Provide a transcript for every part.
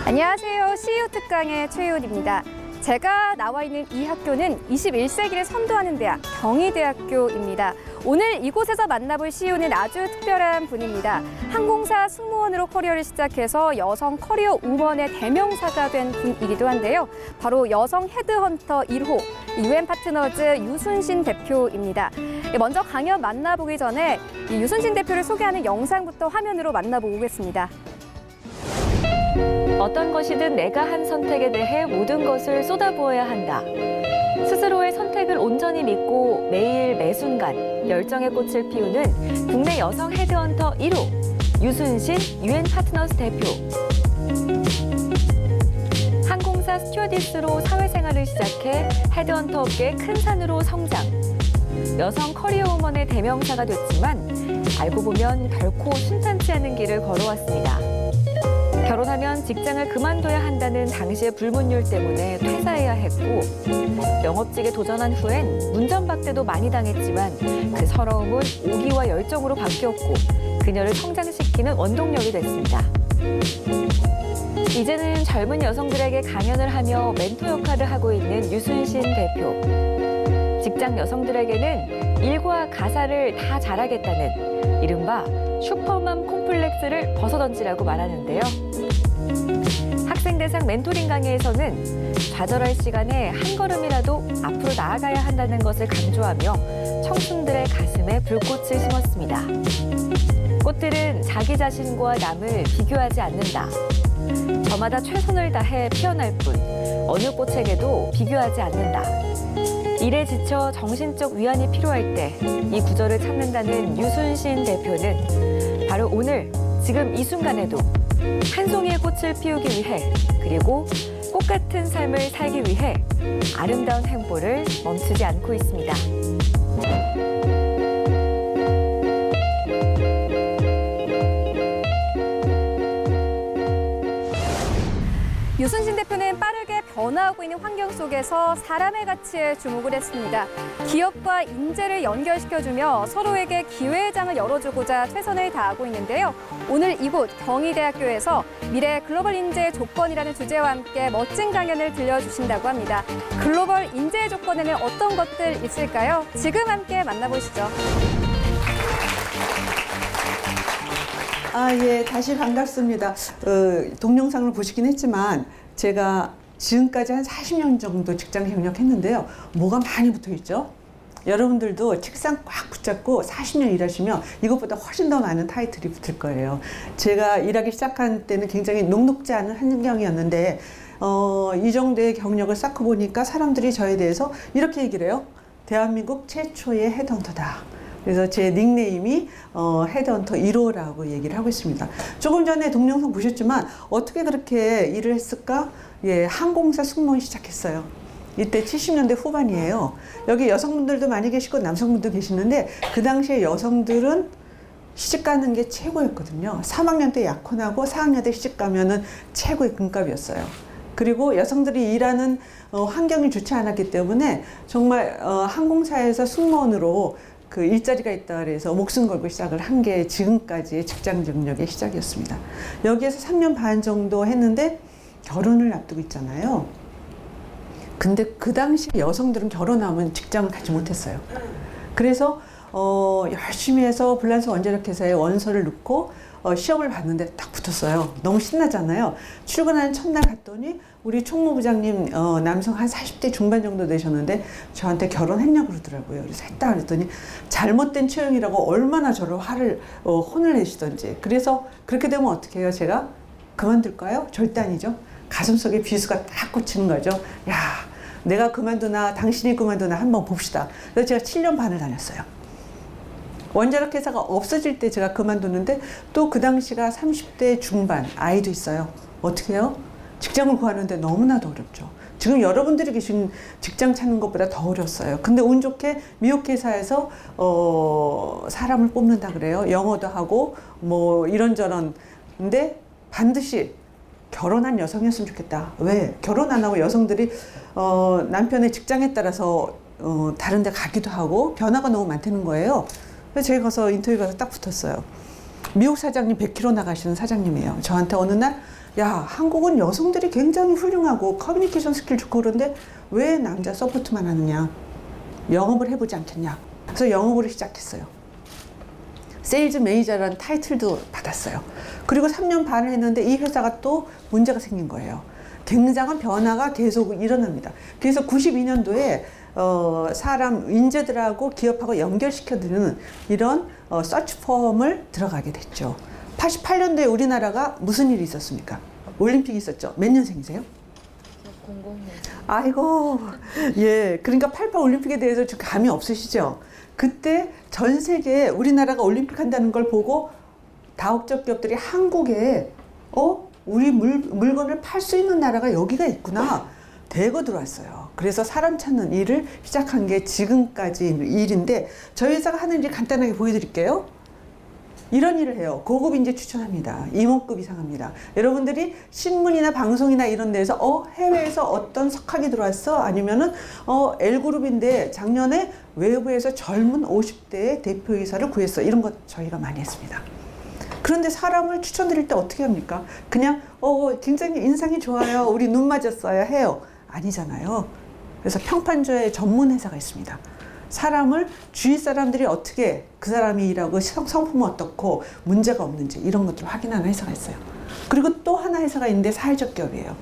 안녕하세요. CU 특강의 최희원입니다. 제가 나와 있는 이 학교는 21세기를 선도하는 대학, 경희대학교입니다. 오늘 이곳에서 만나볼 CU는 아주 특별한 분입니다. 항공사 승무원으로 커리어를 시작해서 여성 커리어 우먼의 대명사가 된 분이기도 한데요. 바로 여성 헤드헌터 1호, UN 파트너즈 유순신 대표입니다. 먼저 강연 만나보기 전에 이 유순신 대표를 소개하는 영상부터 화면으로 만나보고 오겠습니다. 어떤 것이든 내가 한 선택에 대해 모든 것을 쏟아부어야 한다. 스스로의 선택을 온전히 믿고 매일 매순간 열정의 꽃을 피우는 국내 여성 헤드헌터 1호 유순신 UN 파트너스 대표. 항공사 스튜어디스로 사회생활을 시작해 헤드헌터 업계의 큰 산으로 성장. 여성 커리어 우먼의 대명사가 됐지만 알고 보면 결코 순탄치 않은 길을 걸어왔습니다. 결혼하면 직장을 그만둬야 한다는 당시의 불문율 때문에 퇴사해야 했고, 영업직에 도전한 후엔 문전박대도 많이 당했지만 그 서러움은 오기와 열정으로 바뀌었고 그녀를 성장시키는 원동력이 됐습니다. 이제는 젊은 여성들에게 강연을 하며 멘토 역할을 하고 있는 유순신 대표. 직장 여성들에게는 일과 가사를 다 잘하겠다는 이른바 슈퍼맘 콤플렉스를 벗어던지라고 말하는데요. 학생 대상 멘토링 강의에서는 좌절할 시간에 한 걸음이라도 앞으로 나아가야 한다는 것을 강조하며 청춘들의 가슴에 불꽃을 심었습니다. 꽃들은 자기 자신과 남을 비교하지 않는다. 저마다 최선을 다해 피어날 뿐 어느 꽃에게도 비교하지 않는다. 일에 지쳐 정신적 위안이 필요할 때 이 구절을 찾는다는 유순신 대표는 바로 오늘 지금 이 순간에도 한 송이의 꽃을 피우기 위해 그리고 꽃 같은 삶을 살기 위해 아름다운 행보를 멈추지 않고 있습니다. 유순신 대표는 빠르게 변화하고 있는 환경 속에서 사람의 가치에 주목을 했습니다. 기업과 인재를 연결시켜주며 서로에게 기회의 장을 열어주고자 최선을 다하고 있는데요. 오늘 이곳 경희대학교에서 미래 글로벌 인재의 조건이라는 주제와 함께 멋진 강연을 들려주신다고 합니다. 글로벌 인재의 조건에는 어떤 것들 있을까요? 지금 함께 만나보시죠. 예, 다시 반갑습니다. 동영상을 보시긴 했지만 제가 지금까지 한 40년 정도 직장 경력했는데요. 뭐가 많이 붙어 있죠? 여러분들도 책상 꽉 붙잡고 40년 일하시면 이것보다 훨씬 더 많은 타이틀이 붙을 거예요. 제가 일하기 시작한 때는 굉장히 녹록지 않은 환경이었는데 이 정도의 경력을 쌓고 보니까 사람들이 저에 대해서 이렇게 얘기를 해요. 대한민국 최초의 헤드헌터다. 그래서 제 닉네임이 헤드헌터 1호라고 얘기를 하고 있습니다. 조금 전에 동영상 보셨지만 어떻게 그렇게 일을 했을까? 예, 항공사 승무원 시작했어요. 이때 70년대 후반이에요. 여기 여성분들도 많이 계시고 남성분도 계시는데 그 당시에 여성들은 시집 가는 게 최고였거든요. 3학년 때 약혼하고 4학년 때 시집 가면은 최고의 금값이었어요. 그리고 여성들이 일하는 환경이 좋지 않았기 때문에 정말 항공사에서 승무원으로 그 일자리가 있다 그래서 목숨 걸고 시작을 한 게 지금까지의 직장 경력의 시작이었습니다. 여기에서 3년 반 정도 했는데 결혼을 앞두고 있잖아요. 근데 그 당시 여성들은 결혼하면 직장을 가지 못했어요. 그래서 열심히 해서 불란서 원자력 회사에 원서를 넣고 시험을 봤는데 딱 붙었어요. 너무 신나잖아요. 출근하는 첫날 갔더니 우리 총무부장님 남성 한 40대 중반 정도 되셨는데 저한테 결혼했냐고 그러더라고요. 그래서 했다 그랬더니 잘못된 채용이라고 얼마나 저를 혼을 내시던지. 그래서 그렇게 되면 어떻게 해요? 제가 그만둘까요? 절대 아니죠. 가슴속에 비수가 딱 꽂히는 거죠. 야, 내가 그만두나 당신이 그만두나 한번 봅시다. 그래서 제가 7년 반을 다녔어요. 원자력 회사가 없어질 때 제가 그만두는데 또 그 당시가 30대 중반 아이도 있어요. 어떻게 해요? 직장을 구하는데 너무나도 어렵죠. 지금 여러분들이 계신 직장 찾는 것보다 더 어렸어요. 근데 운 좋게 미국 회사에서 사람을 뽑는다 그래요. 영어도 하고 뭐 이런저런. 근데 반드시 결혼한 여성이었으면 좋겠다. 왜? 결혼 안 하고 여성들이 남편의 직장에 따라서 다른 데 가기도 하고 변화가 너무 많다는 거예요. 그래서 제가 가서 인터뷰 가서 딱 붙었어요. 미국 사장님 100km 나가시는 사장님이에요. 저한테 어느 날 야, 한국은 여성들이 굉장히 훌륭하고 커뮤니케이션 스킬 좋고 그런데 왜 남자 서포트만 하느냐? 영업을 해보지 않겠냐? 그래서 영업을 시작했어요. 세일즈 매니저라는 타이틀도 받았어요. 그리고 3년 반을 했는데 이 회사가 또 문제가 생긴 거예요. 굉장한 변화가 계속 일어납니다. 그래서 92년도에 사람 인재들하고 기업하고 연결시켜드리는 이런 서치펌을 들어가게 됐죠. 88년도에 우리나라가 무슨 일이 있었습니까? 올림픽이 있었죠. 몇 년생이세요? 00년. 아이고, 예. 그러니까 88 올림픽에 대해서 지금 감이 없으시죠? 그때 전 세계에 우리나라가 올림픽 한다는 걸 보고 다국적 기업들이 한국에, 우리 물건을 팔 수 있는 나라가 여기가 있구나. 대거 들어왔어요. 그래서 사람 찾는 일을 시작한 게 지금까지 일인데 저희 회사가 하는 일 간단하게 보여드릴게요. 이런 일을 해요. 고급 인재 추천합니다. 임원급 이상 합니다. 여러분들이 신문이나 방송이나 이런 데서 해외에서 어떤 석학이 들어왔어? 아니면은 L그룹인데 작년에 외부에서 젊은 50대의 대표이사를 구했어. 이런 것 저희가 많이 했습니다. 그런데 사람을 추천드릴 때 어떻게 합니까? 그냥 굉장히 인상이 좋아요. 우리 눈 맞았어요. 해요. 아니잖아요. 그래서 평판조의 전문 회사가 있습니다. 사람을 주위 사람들이 어떻게 그 사람이 일하고 성품은 어떻고 문제가 없는지 이런 것들을 확인하는 회사가 있어요. 그리고 또 하나 회사가 있는데 사회적 기업이에요.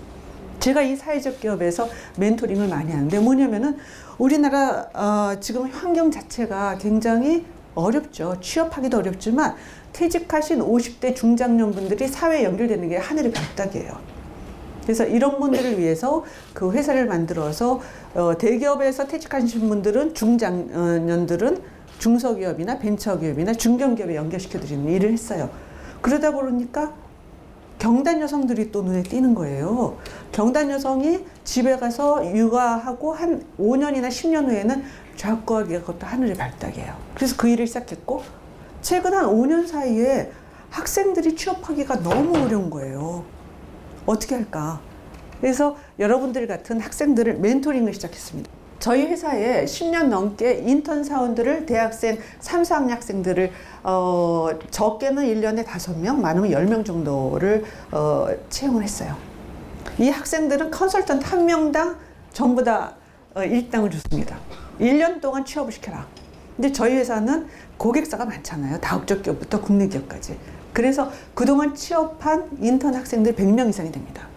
제가 이 사회적 기업에서 멘토링을 많이 하는데 뭐냐면은 우리나라 지금 환경 자체가 굉장히 어렵죠. 취업하기도 어렵지만 퇴직하신 50대 중장년분들이 사회에 연결되는 게 하늘의 별따기예요. 그래서 이런 분들을 위해서 그 회사를 만들어서 대기업에서 퇴직하신 분들은 중장년들은 중소기업이나 벤처기업이나 중견기업에 연결시켜 드리는 일을 했어요. 그러다 보니까 경단 여성들이 또 눈에 띄는 거예요. 경단 여성이 집에 가서 육아하고 한 5년이나 10년 후에는 좌구하기가 그것도 하늘의 발탁이에요. 그래서 그 일을 시작했고 최근 한 5년 사이에 학생들이 취업하기가 너무 어려운 거예요. 어떻게 할까? 그래서 여러분들 같은 학생들을 멘토링을 시작했습니다. 저희 회사에 10년 넘게 인턴 사원들을 대학생 3, 4학년 학생들을 적게는 1년에 5명, 많으면 10명 정도를 채용을 했어요. 이 학생들은 컨설턴트 한 명당 전부 다 일당을 줬습니다. 1년 동안 취업을 시켜라. 근데 저희 회사는 고객사가 많잖아요. 다국적 기업부터 국내 기업까지. 그래서 그동안 취업한 인턴 학생들 100명 이상이 됩니다.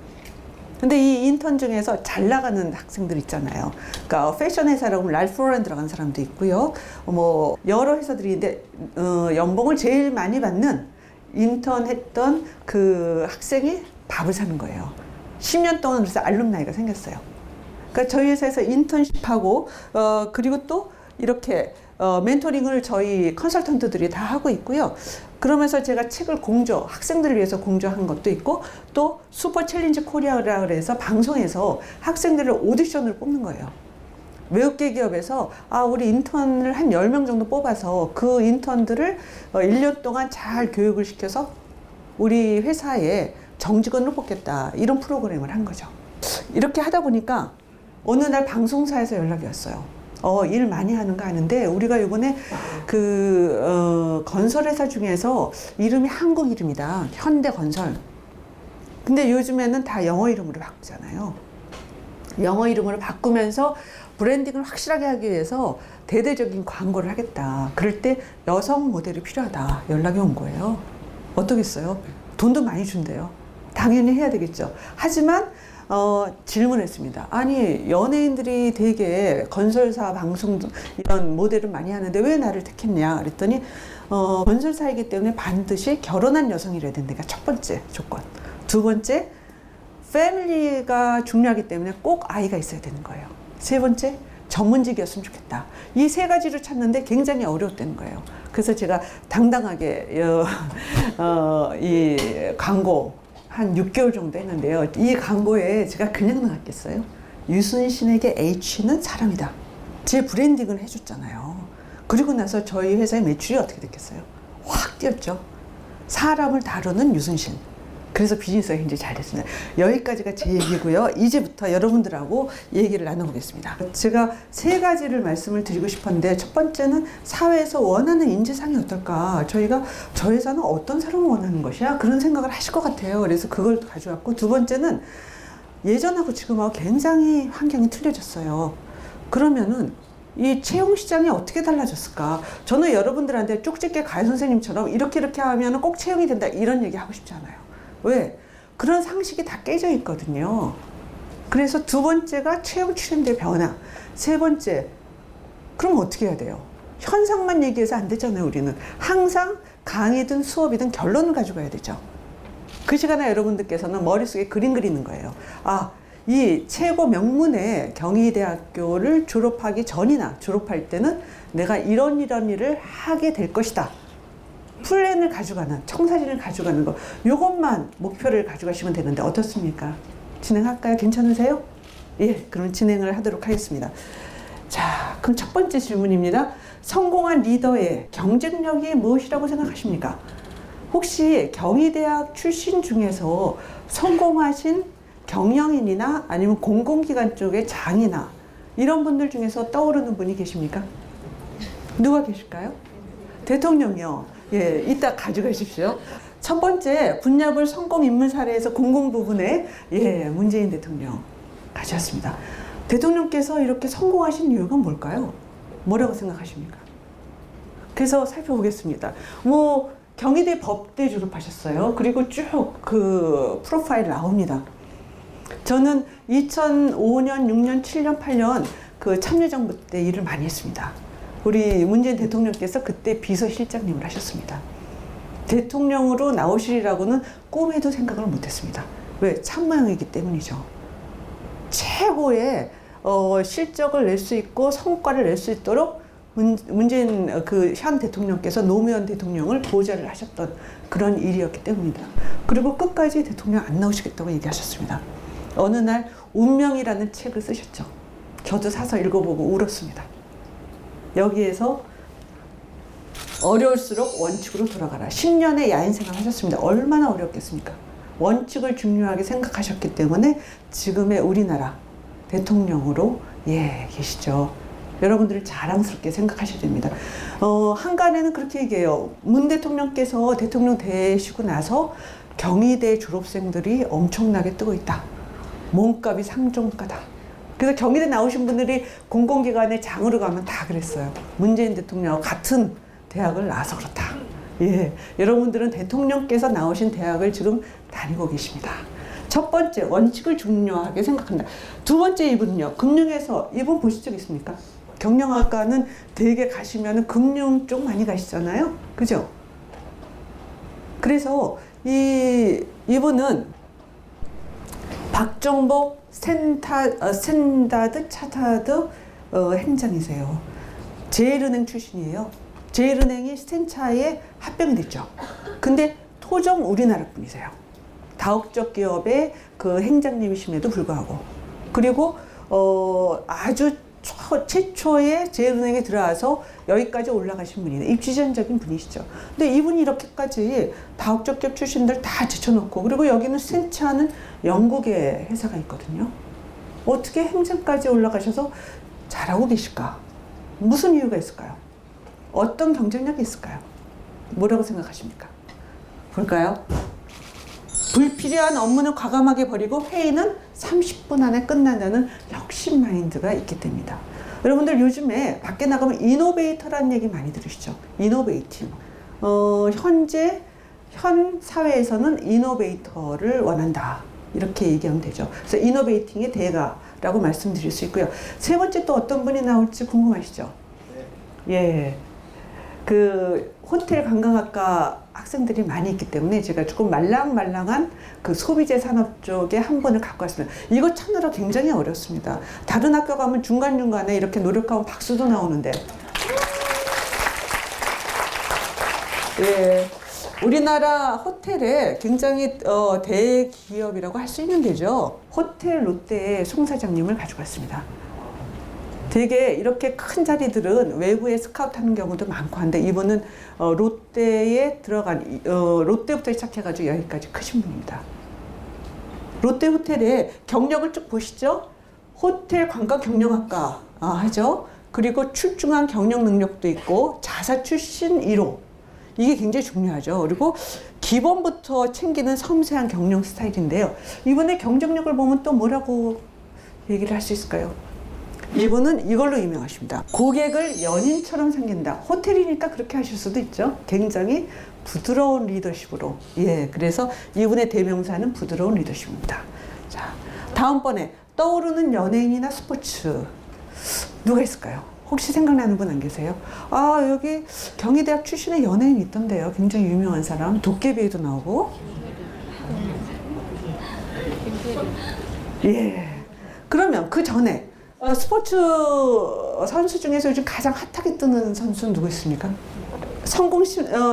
근데 이 인턴 중에서 잘 나가는 학생들 있잖아요. 그러니까 패션 회사라고 하면 랄프 로렌 들어간 사람도 있고요. 뭐 여러 회사들인데 연봉을 제일 많이 받는 인턴 했던 그 학생이 밥을 사는 거예요. 10년 동안 그래서 알룸나이가 생겼어요. 그러니까 저희 회사에서 인턴십하고 그리고 또 이렇게 멘토링을 저희 컨설턴트들이 다 하고 있고요. 그러면서 제가 책을 학생들을 위해서 공조한 것도 있고 또 슈퍼 챌린지 코리아라 그래서 방송에서 학생들을 오디션을 뽑는 거예요. 외국계 기업에서 우리 인턴을 한 10명 정도 뽑아서 그 인턴들을 1년 동안 잘 교육을 시켜서 우리 회사에 정직원을 뽑겠다. 이런 프로그램을 한 거죠. 이렇게 하다 보니까 어느 날 방송사에서 연락이 왔어요. 일 많이 하는 거 아는데 우리가 이번에 건설회사 중에서 이름이 한국 이름이다. 현대건설. 근데 요즘에는 다 영어 이름으로 바꾸잖아요. 영어 이름으로 바꾸면서 브랜딩을 확실하게 하기 위해서 대대적인 광고를 하겠다. 그럴 때 여성 모델이 필요하다. 연락이 온 거예요. 어떠겠어요? 돈도 많이 준대요. 당연히 해야 되겠죠. 하지만 질문했습니다. 아니 연예인들이 되게 건설사 방송 이런 모델을 많이 하는데 왜 나를 택했냐 그랬더니 건설사이기 때문에 반드시 결혼한 여성이라야 된다가 첫 번째 조건. 두 번째 패밀리가 중요하기 때문에 꼭 아이가 있어야 되는 거예요. 세 번째 전문직이었으면 좋겠다. 이 세 가지를 찾는데 굉장히 어려웠다는 거예요. 그래서 제가 당당하게 이 광고 한 6개월 정도 했는데요. 이 광고에 제가 그냥 나갔겠어요? 유순신에게 H는 사람이다. 제 브랜딩을 해줬잖아요. 그리고 나서 저희 회사의 매출이 어떻게 됐겠어요? 확 뛰었죠. 사람을 다루는 유순신. 그래서 비즈니스가 굉장히 잘 됐습니다. 여기까지가 제 얘기고요. 이제부터 여러분들하고 얘기를 나눠보겠습니다. 제가 세 가지를 말씀을 드리고 싶었는데, 첫 번째는 사회에서 원하는 인재상이 어떨까? 저희가 저 회사는 어떤 사람을 원하는 것이야? 그런 생각을 하실 것 같아요. 그래서 그걸 가져왔고, 두 번째는 예전하고 지금하고 굉장히 환경이 틀려졌어요. 그러면은 이 채용 시장이 어떻게 달라졌을까? 저는 여러분들한테 쪽집게 가요 선생님처럼 이렇게 하면 꼭 채용이 된다, 이런 얘기 하고 싶지 않아요. 왜? 그런 상식이 다 깨져 있거든요. 그래서 두 번째가 채용 트렌드의 변화. 세 번째, 그럼 어떻게 해야 돼요? 현상만 얘기해서 안 되잖아요. 우리는 항상 강의든 수업이든 결론을 가져가야 되죠. 그 시간에 여러분들께서는 머릿속에 그림 그리는 거예요. 아, 이 최고 명문의 경희대학교를 졸업하기 전이나 졸업할 때는 내가 이런 일을 하게 될 것이다. 플랜을 가져가는, 청사진을 가져가는 거, 요것만 목표를 가져가시면 되는데 어떻습니까? 진행할까요? 괜찮으세요? 예, 그럼 진행을 하도록 하겠습니다. 자, 그럼 첫 번째 질문입니다. 성공한 리더의 경쟁력이 무엇이라고 생각하십니까? 혹시 경희대학 출신 중에서 성공하신 경영인이나 아니면 공공기관 쪽의 장이나 이런 분들 중에서 떠오르는 분이 계십니까? 누가 계실까요? 대통령이요. 예, 이따 가져가십시오. 첫 번째, 분야별 성공 인물 사례에서 공공 부분에 문재인 대통령 가져왔습니다. 대통령께서 이렇게 성공하신 이유가 뭘까요? 뭐라고 생각하십니까? 그래서 살펴보겠습니다. 경희대 법대 졸업하셨어요. 그리고 쭉 그 프로파일 나옵니다. 저는 2005년, 6년, 7년, 8년 그 참여정부 때 일을 많이 했습니다. 우리 문재인 대통령께서 그때 비서실장님을 하셨습니다. 대통령으로 나오시리라고는 꿈에도 생각을 못했습니다. 왜? 참모형이기 때문이죠. 최고의 실적을 낼 수 있고 성과를 낼 수 있도록 문재인 그 현 대통령께서 노무현 대통령을 보좌를 하셨던 그런 일이었기 때문입니다. 그리고 끝까지 대통령 안 나오시겠다고 얘기하셨습니다. 어느 날 운명이라는 책을 쓰셨죠. 저도 사서 읽어보고 울었습니다. 여기에서 어려울수록 원칙으로 돌아가라. 10년의 야인생활 하셨습니다. 얼마나 어렵겠습니까? 원칙을 중요하게 생각하셨기 때문에 지금의 우리나라 대통령으로 계시죠. 여러분들을 자랑스럽게 생각하셔야 됩니다. 한간에는 그렇게 얘기해요. 문 대통령께서 대통령 되시고 나서 경희대 졸업생들이 엄청나게 뜨고 있다. 몸값이 상종가다. 그래서 경희대 나오신 분들이 공공기관의 장으로 가면 다 그랬어요. 문재인 대통령하고 같은 대학을 나와서 그렇다. 예, 여러분들은 대통령께서 나오신 대학을 지금 다니고 계십니다. 첫 번째, 원칙을 중요하게 생각한다. 두 번째, 이분은요. 금융에서 이분 보신 적 있습니까? 경영학과는 되게 가시면 금융 쪽 많이 가시잖아요. 그죠? 그래서 이분은 박정복 스탠다드 차타드 행장이세요. 제일은행 출신이에요. 제일은행이 스탠차에 합병이 됐죠. 근데 토종 우리나라 분이세요. 다국적 기업의 그 행장님이심에도 불구하고. 그리고 아주 최초에 제일은행에 들어와서 여기까지 올라가신 분이네. 입지전적인 분이시죠. 근데 이분이 이렇게까지 다국적 기업 출신들 다 제쳐놓고, 그리고 여기는 스탠차는 영국의 회사가 있거든요. 어떻게 행정까지 올라가셔서 잘하고 계실까? 무슨 이유가 있을까요? 어떤 경쟁력이 있을까요? 뭐라고 생각하십니까? 볼까요? 불필요한 업무는 과감하게 버리고 회의는 30분 안에 끝난다는 혁신 마인드가 있기 때문이다. 여러분들 요즘에 밖에 나가면 이노베이터라는 얘기 많이 들으시죠? 이노베이팅. 현 사회에서는 이노베이터를 원한다. 이렇게 얘기하면 되죠. 그래서 이노베이팅의 대가라고 말씀드릴 수 있고요. 세 번째 또 어떤 분이 나올지 궁금하시죠? 네. 예. 그 호텔 관광학과 학생들이 많이 있기 때문에 제가 조금 말랑말랑한 그 소비재 산업 쪽에 한 분을 갖고 왔습니다. 이거 찾느라 굉장히 어렵습니다. 다른 학교 가면 중간중간에 이렇게 노력하면 박수도 나오는데. 예. 우리나라 호텔에 굉장히 대기업이라고 할 수 있는 데죠. 호텔 롯데의 송 사장님을 가지고 왔습니다. 되게 이렇게 큰 자리들은 외부에 스카우트하는 경우도 많고 한데 이분은 롯데에 들어간 롯데부터 시작해가지고 여기까지 크신 분입니다. 롯데 호텔의 경력을 쭉 보시죠. 호텔 관광 경영학과 하죠. 그리고 출중한 경영 능력도 있고 자사 출신 1호. 이게 굉장히 중요하죠. 그리고 기본부터 챙기는 섬세한 경영 스타일인데요. 이분의 경쟁력을 보면 또 뭐라고 얘기를 할 수 있을까요? 이분은 이걸로 유명하십니다. 고객을 연인처럼 섬긴다. 호텔이니까 그렇게 하실 수도 있죠. 굉장히 부드러운 리더십으로. 예, 그래서 이분의 대명사는 부드러운 리더십입니다. 자, 다음번에 떠오르는 연예인이나 스포츠 누가 있을까요? 혹시 생각나는 분 안 계세요? 아, 여기 경희대학 출신의 연예인 있던데요. 굉장히 유명한 사람. 도깨비에도 나오고. 예. 그러면 그 전에 스포츠 선수 중에서 요즘 가장 핫하게 뜨는 선수는 누구 있습니까? 성공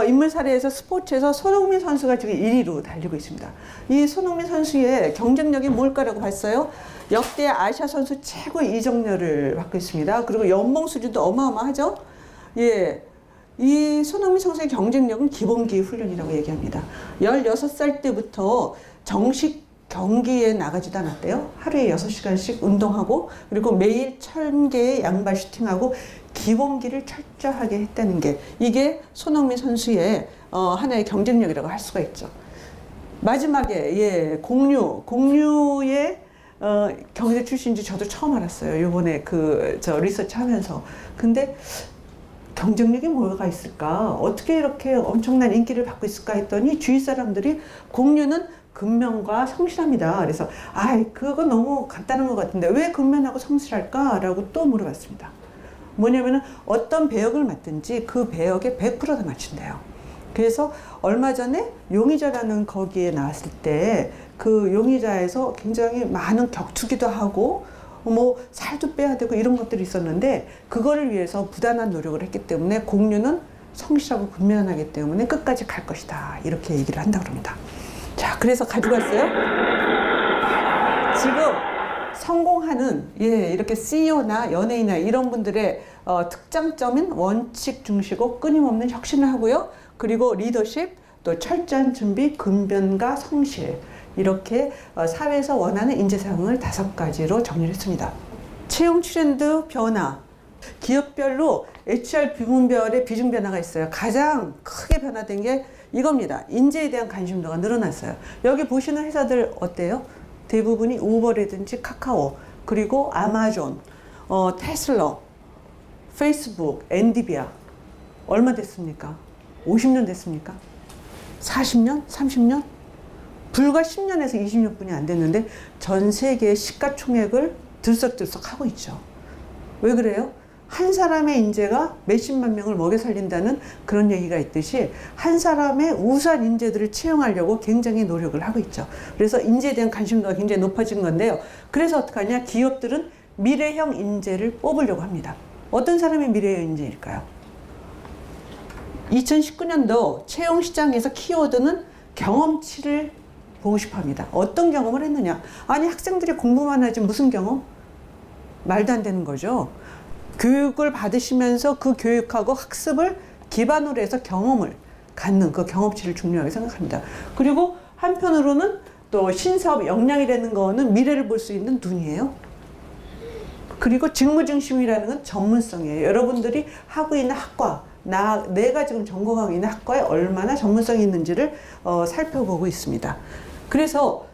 인물 사례에서 스포츠에서 손흥민 선수가 지금 1위로 달리고 있습니다. 이 손흥민 선수의 경쟁력이 뭘까라고 봤어요? 역대 아시아 선수 최고 이적료를 받고 있습니다. 그리고 연봉 수준도 어마어마하죠? 예. 이 손흥민 선수의 경쟁력은 기본기 훈련이라고 얘기합니다. 16살 때부터 정식 경기에 나가지도 않았대요. 하루에 6시간씩 운동하고 그리고 매일 1000개의 양발 슈팅하고 기본기를 철저하게 했다는 게 이게 손흥민 선수의 하나의 경쟁력이라고 할 수가 있죠. 마지막에 공유의 경희대 출신인지 저도 처음 알았어요. 이번에 리서치 하면서. 근데 경쟁력이 뭐가 있을까? 어떻게 이렇게 엄청난 인기를 받고 있을까 했더니 주위 사람들이 공유는 근면과 성실합니다. 그래서 그거 너무 간단한 것 같은데 왜 근면하고 성실할까? 라고 또 물어봤습니다. 뭐냐면은 어떤 배역을 맡든지 그 배역에 100% 다 맞춘대요. 그래서 얼마 전에 용의자라는 거기에 나왔을 때 그 용의자에서 굉장히 많은 격투기도 하고 뭐 살도 빼야 되고 이런 것들이 있었는데 그거를 위해서 부단한 노력을 했기 때문에 공유는 성실하고 근면하기 때문에 끝까지 갈 것이다. 이렇게 얘기를 한다고 합니다. 자, 그래서 가져갔어요. 지금 성공하는 이렇게 CEO나 연예인이나 이런 분들의 특장점인 원칙 중시고 끊임없는 혁신을 하고요. 그리고 리더십, 또 철저한 준비, 근면과 성실 이렇게 사회에서 원하는 인재 상황을 5가지로 정리를 했습니다. 채용 트렌드 변화. 기업별로 HR 부문별의 비중 변화가 있어요. 가장 크게 변화된 게 이겁니다. 인재에 대한 관심도가 늘어났어요. 여기 보시는 회사들 어때요? 대부분이 우버라든지 카카오, 그리고 아마존, 테슬라, 페이스북, 엔디비아. 얼마 됐습니까? 50년 됐습니까? 40년? 30년? 불과 10년에서 20년뿐이 안 됐는데 전 세계의 시가총액을 들썩들썩 하고 있죠. 왜 그래요? 한 사람의 인재가 몇십만 명을 먹여 살린다는 그런 얘기가 있듯이 한 사람의 우수한 인재들을 채용하려고 굉장히 노력을 하고 있죠. 그래서 인재에 대한 관심도가 굉장히 높아진 건데요. 그래서 어떡하냐? 기업들은 미래형 인재를 뽑으려고 합니다. 어떤 사람이 미래형 인재일까요? 2019년도 채용 시장에서 키워드는 경험치를 보고 싶어 합니다. 어떤 경험을 했느냐? 아니, 학생들이 공부만 하지 무슨 경험? 말도 안 되는 거죠. 교육을 받으시면서 그 교육하고 학습을 기반으로 해서 경험을 갖는 그 경험치를 중요하게 생각합니다. 그리고 한편으로는 또 신사업 역량이라는 거는 미래를 볼 수 있는 눈이에요. 그리고 직무중심이라는 건 전문성이에요. 여러분들이 하고 있는 학과, 내가 지금 전공하고 있는 학과에 얼마나 전문성이 있는지를 살펴보고 있습니다. 그래서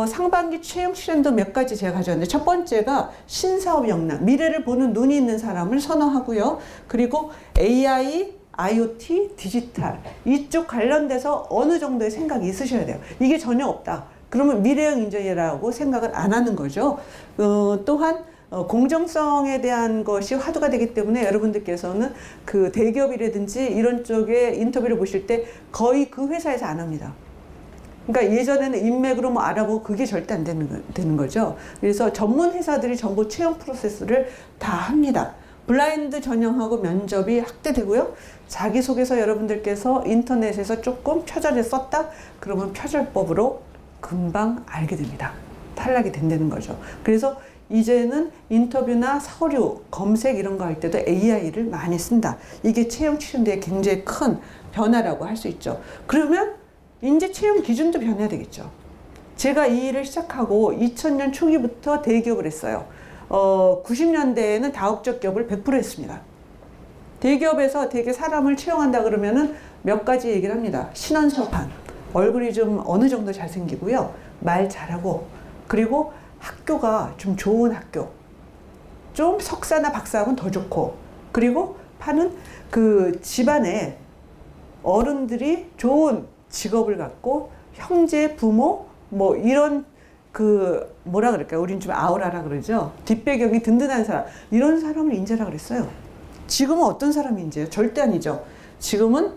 상반기 채용 트렌드 몇 가지 제가 가져왔는데 첫 번째가 신사업 역량, 미래를 보는 눈이 있는 사람을 선호하고요. 그리고 AI, IoT, 디지털 이쪽 관련돼서 어느 정도의 생각이 있으셔야 돼요. 이게 전혀 없다. 그러면 미래형 인재라고 생각을 안 하는 거죠. 또한 공정성에 대한 것이 화두가 되기 때문에 여러분들께서는 그 대기업이라든지 이런 쪽에 인터뷰를 보실 때 거의 그 회사에서 안 합니다. 그러니까 예전에는 인맥으로 뭐 알아보고 그게 절대 안 되는 거죠. 그래서 전문 회사들이 전부 채용 프로세스를 다 합니다. 블라인드 전형하고 면접이 확대되고요. 자기소개서 여러분들께서 인터넷에서 조금 표절해 썼다? 그러면 표절법으로 금방 알게 됩니다. 탈락이 된다는 거죠. 그래서 이제는 인터뷰나 서류, 검색 이런 거 할 때도 AI를 많이 쓴다. 이게 채용 취준대의 굉장히 큰 변화라고 할 수 있죠. 그러면 이제 채용 기준도 변해야 되겠죠. 제가 이 일을 시작하고 2000년 초기부터 대기업을 했어요. 90년대에는 다국적 기업을 100% 했습니다. 대기업에서 되게 사람을 채용한다 그러면은 몇 가지 얘기를 합니다. 신원서판, 얼굴이 좀 어느 정도 잘생기고요. 말 잘하고, 그리고 학교가 좀 좋은 학교, 좀 석사나 박사하면 더 좋고, 그리고 파는 그 집안에 어른들이 좋은 직업을 갖고 형제, 부모 뭐 이런 그 뭐라 그럴까요? 우린 좀 아우라라 그러죠. 뒷배경이 든든한 사람, 이런 사람을 인재라 그랬어요. 지금은 어떤 사람이 인재예요? 절대 아니죠. 지금은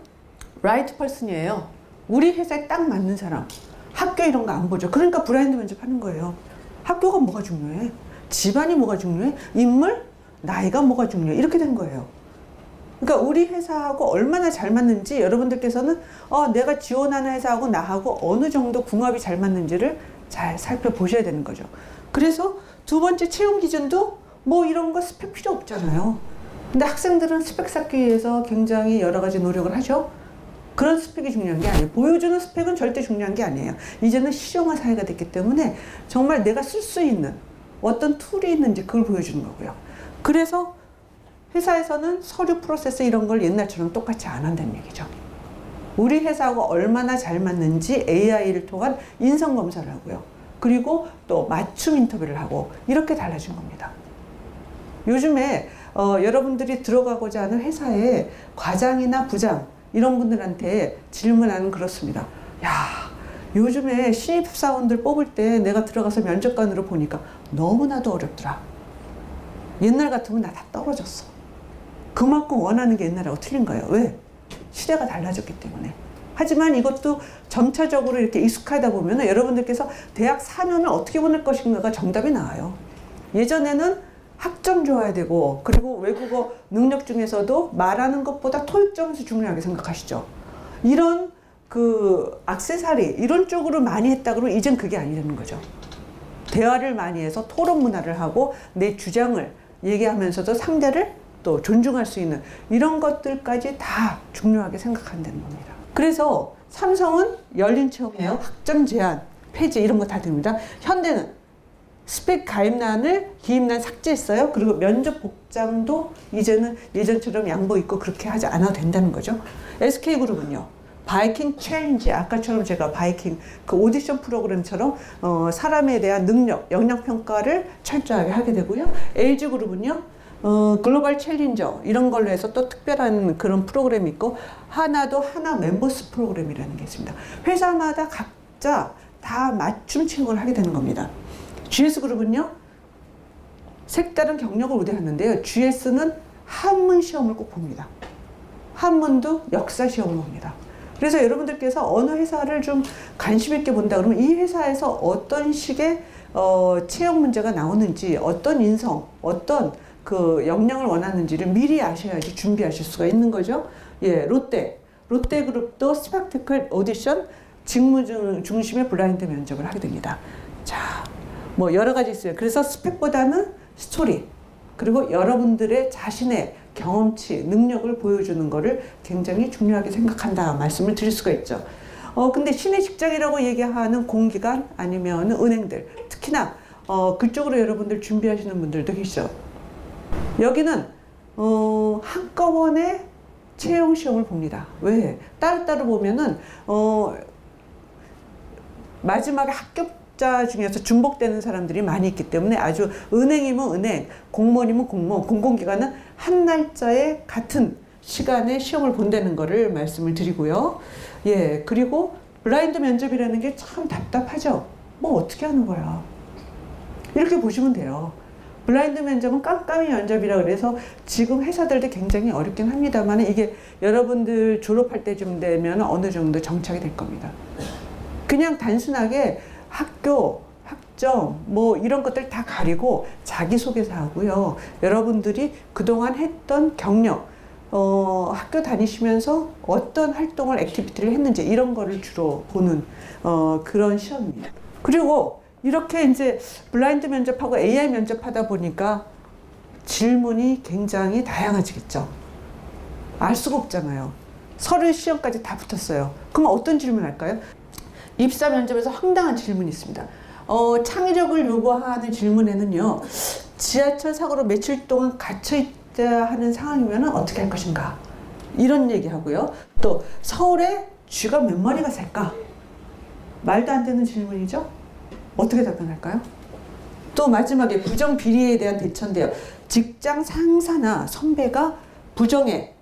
right person이에요. 우리 회사에 딱 맞는 사람. 학교 이런 거 안 보죠. 그러니까 브라인드 면접하는 거예요. 학교가 뭐가 중요해? 집안이 뭐가 중요해? 인물? 나이가 뭐가 중요해? 이렇게 된 거예요. 그러니까 우리 회사하고 얼마나 잘 맞는지 여러분들께서는 내가 지원하는 회사하고 나하고 어느 정도 궁합이 잘 맞는지를 잘 살펴보셔야 되는 거죠. 그래서 두 번째 채용 기준도 뭐 이런 거 스펙 필요 없잖아요. 근데 학생들은 스펙 쌓기 위해서 굉장히 여러 가지 노력을 하죠. 그런 스펙이 중요한 게 아니에요. 보여주는 스펙은 절대 중요한 게 아니에요. 이제는 실용화 사회가 됐기 때문에 정말 내가 쓸 수 있는 어떤 툴이 있는지 그걸 보여주는 거고요. 그래서 회사에서는 서류 프로세스 이런 걸 옛날처럼 똑같이 안 한다는 얘기죠. 우리 회사하고 얼마나 잘 맞는지 AI를 통한 인성검사를 하고요. 그리고 또 맞춤 인터뷰를 하고 이렇게 달라진 겁니다. 요즘에 여러분들이 들어가고자 하는 회사의 과장이나 부장 이런 분들한테 질문하는 그렇습니다. 야, 요즘에 신입사원들 뽑을 때 내가 들어가서 면접관으로 보니까 너무나도 어렵더라. 옛날 같으면 나 다 떨어졌어. 그만큼 원하는 게 옛날하고 틀린 거예요. 왜? 시대가 달라졌기 때문에. 하지만 이것도 점차적으로 이렇게 익숙하다 보면 여러분들께서 대학 4년을 어떻게 보낼 것인가가 정답이 나와요. 예전에는 학점 좋아야 되고, 그리고 외국어 능력 중에서도 말하는 것보다 토익 점수 중요하게 생각하시죠. 이런 그 액세서리 이런 쪽으로 많이 했다 그러면 이젠 그게 아니라는 거죠. 대화를 많이 해서 토론 문화를 하고 내 주장을 얘기하면서도 상대를 또 존중할 수 있는 이런 것들까지 다 중요하게 생각한다는 겁니다. 그래서 삼성은 열린 채용이에요. 학점 제한, 폐지 이런 거 다 됩니다. 현대는 스펙 가입란을 기입란 삭제했어요. 그리고 면접 복장도 이제는 예전처럼 양복 입고 그렇게 하지 않아도 된다는 거죠. SK그룹은요. 바이킹 챌린지, 아까처럼 제가 바이킹 그 오디션 프로그램처럼 사람에 대한 능력, 역량 평가를 철저하게 하게 되고요. LG그룹은요. 글로벌 챌린저 이런 걸로 해서 또 특별한 그런 프로그램이 있고, 하나도 하나 멤버스 프로그램이라는 게 있습니다. 회사마다 각자 다 맞춤 채용을 하게 되는 겁니다. GS그룹은요. 색다른 경력을 우대하는데요. GS는 한문 시험을 꼭 봅니다. 한문도 역사 시험을 봅니다. 그래서 여러분들께서 어느 회사를 좀 관심 있게 본다 그러면 이 회사에서 어떤 식의 채용 문제가 나오는지, 어떤 인성, 어떤 그 역량을 원하는지를 미리 아셔야지 준비하실 수가 있는 거죠. 예, 롯데그룹도 스펙테클 오디션 직무 중심의 블라인드 면접을 하게 됩니다. 자, 뭐 여러 가지 있어요. 그래서 스펙보다는 스토리, 그리고 여러분들의 자신의 경험치, 능력을 보여주는 거를 굉장히 중요하게 생각한다 말씀을 드릴 수가 있죠. 근데 신의 직장이라고 얘기하는 공기관 아니면 은행들, 특히나 그쪽으로 여러분들 준비하시는 분들도 계시죠. 여기는 한꺼번에 채용 시험을 봅니다. 왜? 따로따로 보면은 마지막에 합격자 중에서 중복되는 사람들이 많이 있기 때문에 아주 은행이면 은행, 공무원이면 공무원, 공공기관은 한 날짜에 같은 시간에 시험을 본다는 거를 말씀을 드리고요. 예, 그리고 블라인드 면접이라는 게 참 답답하죠. 뭐 어떻게 하는 거야? 이렇게 보시면 돼요. 블라인드 면접은 깜깜이 면접이라 그래서 지금 회사들도 굉장히 어렵긴 합니다만 이게 여러분들 졸업할 때쯤 되면 어느 정도 정착이 될 겁니다. 그냥 단순하게 학교, 학점 뭐 이런 것들 다 가리고 자기소개서 하고요. 여러분들이 그동안 했던 경력, 학교 다니시면서 어떤 활동을, 액티비티를 했는지 이런 거를 주로 보는 그런 시험입니다. 그리고 이렇게 이제 블라인드 면접하고 AI 면접하다 보니까 질문이 굉장히 다양해지겠죠. 알 수가 없잖아요. 서류 시험까지 다 붙었어요. 그럼 어떤 질문 할까요? 입사 면접에서 황당한 질문이 있습니다. 창의력을 요구하는 질문에는요, 지하철 사고로 며칠 동안 갇혀있어야 하는 상황이면 어떻게 할 것인가? 이런 얘기하고요. 또 서울에 쥐가 몇 마리가 살까? 말도 안 되는 질문이죠? 어떻게 답변할까요? 또 마지막에 부정 비리에 대한 대처인데요. 직장 상사나 선배가 부정에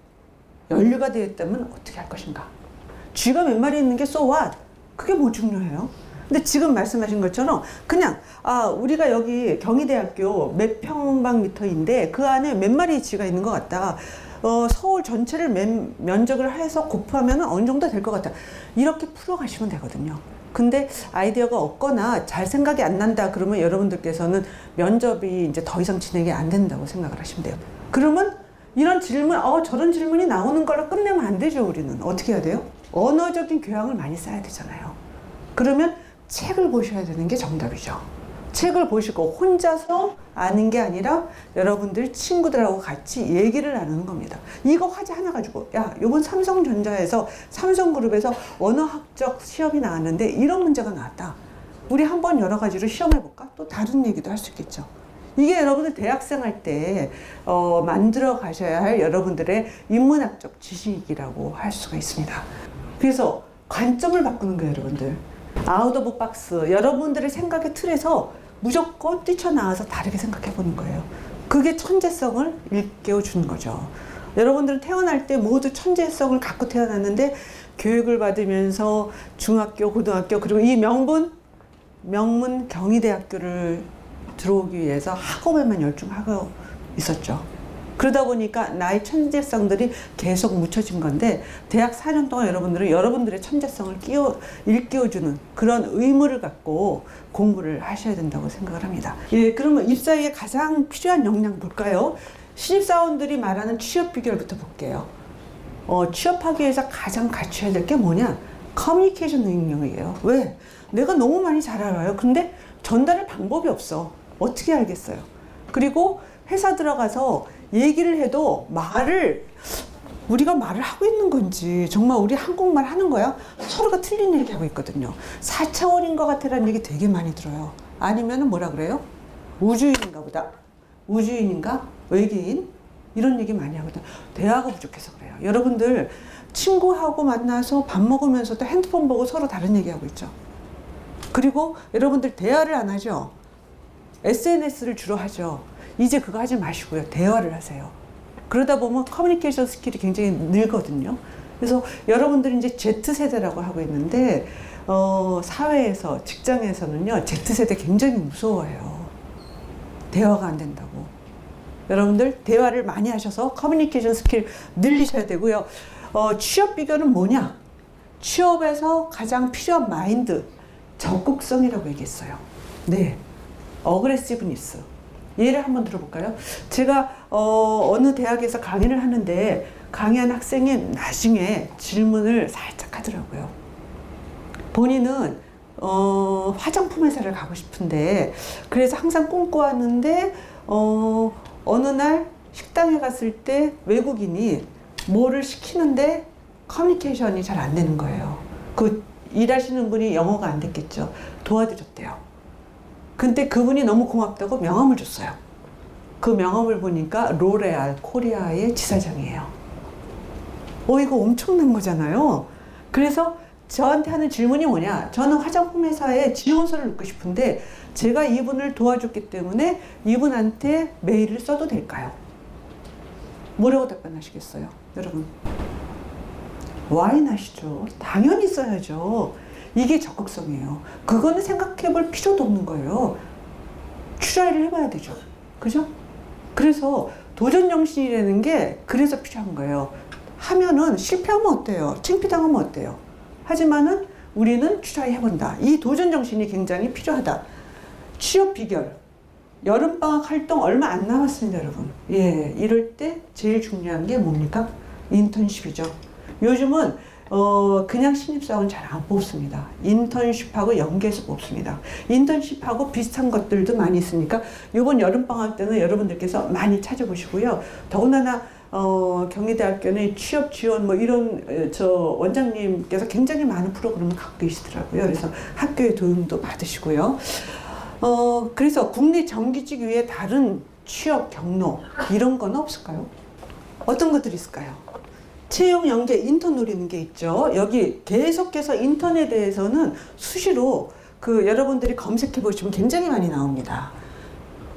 연루가 되어 있다면 어떻게 할 것인가? 쥐가 몇 마리 있는 게 so what? 그게 뭐 중요해요? 근데 지금 말씀하신 것처럼 그냥 우리가 여기 경희대학교 몇 평방미터인데 그 안에 몇 마리 쥐가 있는 것 같다. 서울 전체를 면적을 해서 곱하면 어느 정도 될 것 같다. 이렇게 풀어가시면 되거든요. 근데 아이디어가 없거나 잘 생각이 안 난다 그러면 여러분들께서는 면접이 이제 더 이상 진행이 안 된다고 생각을 하시면 돼요. 그러면 이런 질문, 저런 질문이 나오는 걸로 끝내면 안 되죠, 우리는. 어떻게 해야 돼요? 언어적인 교양을 많이 쌓아야 되잖아요. 그러면 책을 보셔야 되는 게 정답이죠. 책을 보시고 혼자서 아는 게 아니라 여러분들 친구들하고 같이 얘기를 나누는 겁니다. 이거 화제 하나 가지고, 야, 요번 삼성전자에서, 삼성그룹에서 언어학적 시험이 나왔는데 이런 문제가 나왔다. 우리 한번 여러 가지로 시험해볼까? 또 다른 얘기도 할 수 있겠죠. 이게 여러분들 대학생 할 때 만들어 가셔야 할 여러분들의 인문학적 지식이라고 할 수가 있습니다. 그래서 관점을 바꾸는 거예요, 여러분들. 아웃 오브 박스, 여러분들의 생각의 틀에서 무조건 뛰쳐나와서 다르게 생각해 보는 거예요. 그게 천재성을 일깨워 주는 거죠. 여러분들은 태어날 때 모두 천재성을 갖고 태어났는데 교육을 받으면서 중학교, 고등학교, 그리고 이 명문 경희대학교를 들어오기 위해서 학업에만 열중하고 있었죠. 그러다 보니까 나의 천재성들이 계속 묻혀진 건데 대학 4년 동안 여러분들은 여러분들의 천재성을 일깨워주는 그런 의무를 갖고 공부를 하셔야 된다고 생각을 합니다. 예, 그러면 입사에 가장 필요한 역량 볼까요? 신입사원들이 말하는 취업 비결부터 볼게요. 취업하기 위해서 가장 갖춰야 될 게 뭐냐? 커뮤니케이션 능력이에요. 왜? 내가 너무 많이 잘 알아요. 근데 전달할 방법이 없어. 어떻게 알겠어요? 그리고 회사 들어가서 얘기를 해도 우리가 말을 하고 있는 건지, 정말 우리 한국말 하는 거야? 서로가 틀린 얘기하고 있거든요. 4차원인 것 같아라는 얘기 되게 많이 들어요. 아니면은 뭐라 그래요? 우주인인가 보다. 우주인인가? 외계인? 이런 얘기 많이 하거든요. 대화가 부족해서 그래요. 여러분들 친구하고 만나서 밥 먹으면서도 핸드폰 보고 서로 다른 얘기하고 있죠. 그리고 여러분들 대화를 안 하죠. SNS를 주로 하죠. 이제 그거 하지 마시고요. 대화를 하세요. 그러다 보면 커뮤니케이션 스킬이 굉장히 늘거든요. 그래서 여러분들이 이제 Z세대라고 하고 있는데, 사회에서, 직장에서는요, Z세대 굉장히 무서워해요. 대화가 안 된다고. 여러분들 대화를 많이 하셔서 커뮤니케이션 스킬 늘리셔야 되고요. 취업 비결은 뭐냐? 취업에서 가장 필요한 마인드, 적극성이라고 얘기했어요. 네. 어그레시브니스. 예를 한번 들어볼까요? 제가 어느 대학에서 강의를 하는데 강의한 학생이 나중에 질문을 살짝 하더라고요. 본인은 화장품 회사를 가고 싶은데 그래서 항상 꿈꿔왔는데 어느 날 식당에 갔을 때 외국인이 뭐를 시키는데 커뮤니케이션이 잘 안 되는 거예요. 그 일하시는 분이 영어가 안 됐겠죠. 도와드렸대요. 근데 그분이 너무 고맙다고 명함을 줬어요. 그 명함을 보니까 로레알 코리아의 지사장이에요. 이거 엄청난 거잖아요. 그래서 저한테 하는 질문이 뭐냐? 저는 화장품 회사에 지원서를 넣고 싶은데 제가 이분을 도와줬기 때문에 이분한테 메일을 써도 될까요? 뭐라고 답변하시겠어요, 여러분? Why not이죠. 당연히 써야죠. 이게 적극성이에요. 그거는 생각해 볼 필요도 없는 거예요. 트라이를 해봐야 되죠. 그죠? 그래서 도전 정신이라는 게 그래서 필요한 거예요. 하면은 실패하면 어때요? 창피당하면 어때요? 하지만은 우리는 트라이 해본다. 이 도전 정신이 굉장히 필요하다. 취업 비결. 여름방학 활동 얼마 안 남았습니다, 여러분. 예, 이럴 때 제일 중요한 게 뭡니까? 인턴십이죠. 요즘은 그냥 신입사원 잘 안 뽑습니다. 인턴십하고 연계해서 뽑습니다. 인턴십하고 비슷한 것들도 많이 있으니까 이번 여름방학 때는 여러분들께서 많이 찾아보시고요. 더군다나 경희대학교는 취업 지원 뭐 이런 저 원장님께서 굉장히 많은 프로그램을 갖고 계시더라고요. 그래서 학교의 도움도 받으시고요. 그래서 국내 정규직 외에 다른 취업 경로 이런 건 없을까요? 어떤 것들이 있을까요? 채용 연계 인턴 노리는 게 있죠. 여기 계속해서 인턴에 대해서는 수시로 여러분들이 검색해 보시면 굉장히 많이 나옵니다.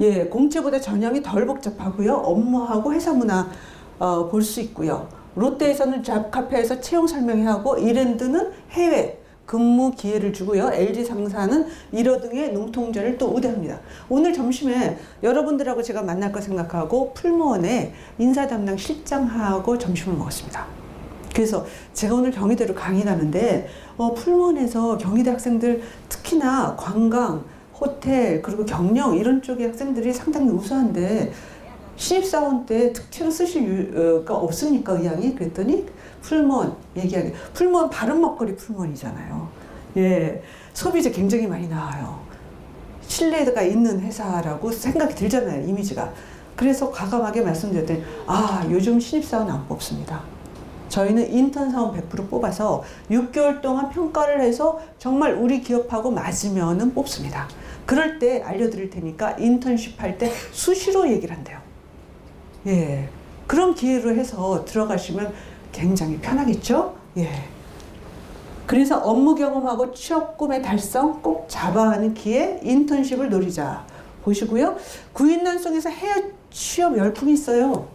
예, 공채보다 전형이 덜 복잡하고요. 업무하고 회사 문화 볼 수 있고요. 롯데에서는 잡카페에서 채용 설명회 하고 이랜드는 해외 근무 기회를 주고요. LG상사는 1호 등의 농통전을 또 우대합니다. 오늘 점심에 여러분들하고 제가 만날 거 생각하고 풀무원에 인사 담당 실장하고 점심을 먹었습니다. 그래서 제가 오늘 경희대로 강의를 하는데 풀무원에서 경희대 학생들 특히나 관광, 호텔, 그리고 경영 이런 쪽의 학생들이 상당히 우수한데 신입사원 때 특채로 쓰실 거 없습니까? 의향이? 그랬더니 풀무원 얘기하게. 풀무원 바른 먹거리 풀무원이잖아요. 예, 소비재 굉장히 많이 나와요. 신뢰가 있는 회사라고 생각이 들잖아요. 이미지가. 그래서 과감하게 말씀드렸더니 요즘 신입사원 안 뽑습니다. 저희는 인턴 사원 100% 뽑아서 6개월 동안 평가를 해서 정말 우리 기업하고 맞으면은 뽑습니다. 그럴 때 알려드릴 테니까 인턴십 할 때 수시로 얘기를 한대요. 예, 그런 기회로 해서 들어가시면 굉장히 편하겠죠? 예. 그래서 업무 경험하고 취업 꿈의 달성 꼭 잡아야 하는 기회 인턴십을 노리자. 보시고요. 구인난송에서 해외 취업 열풍이 있어요.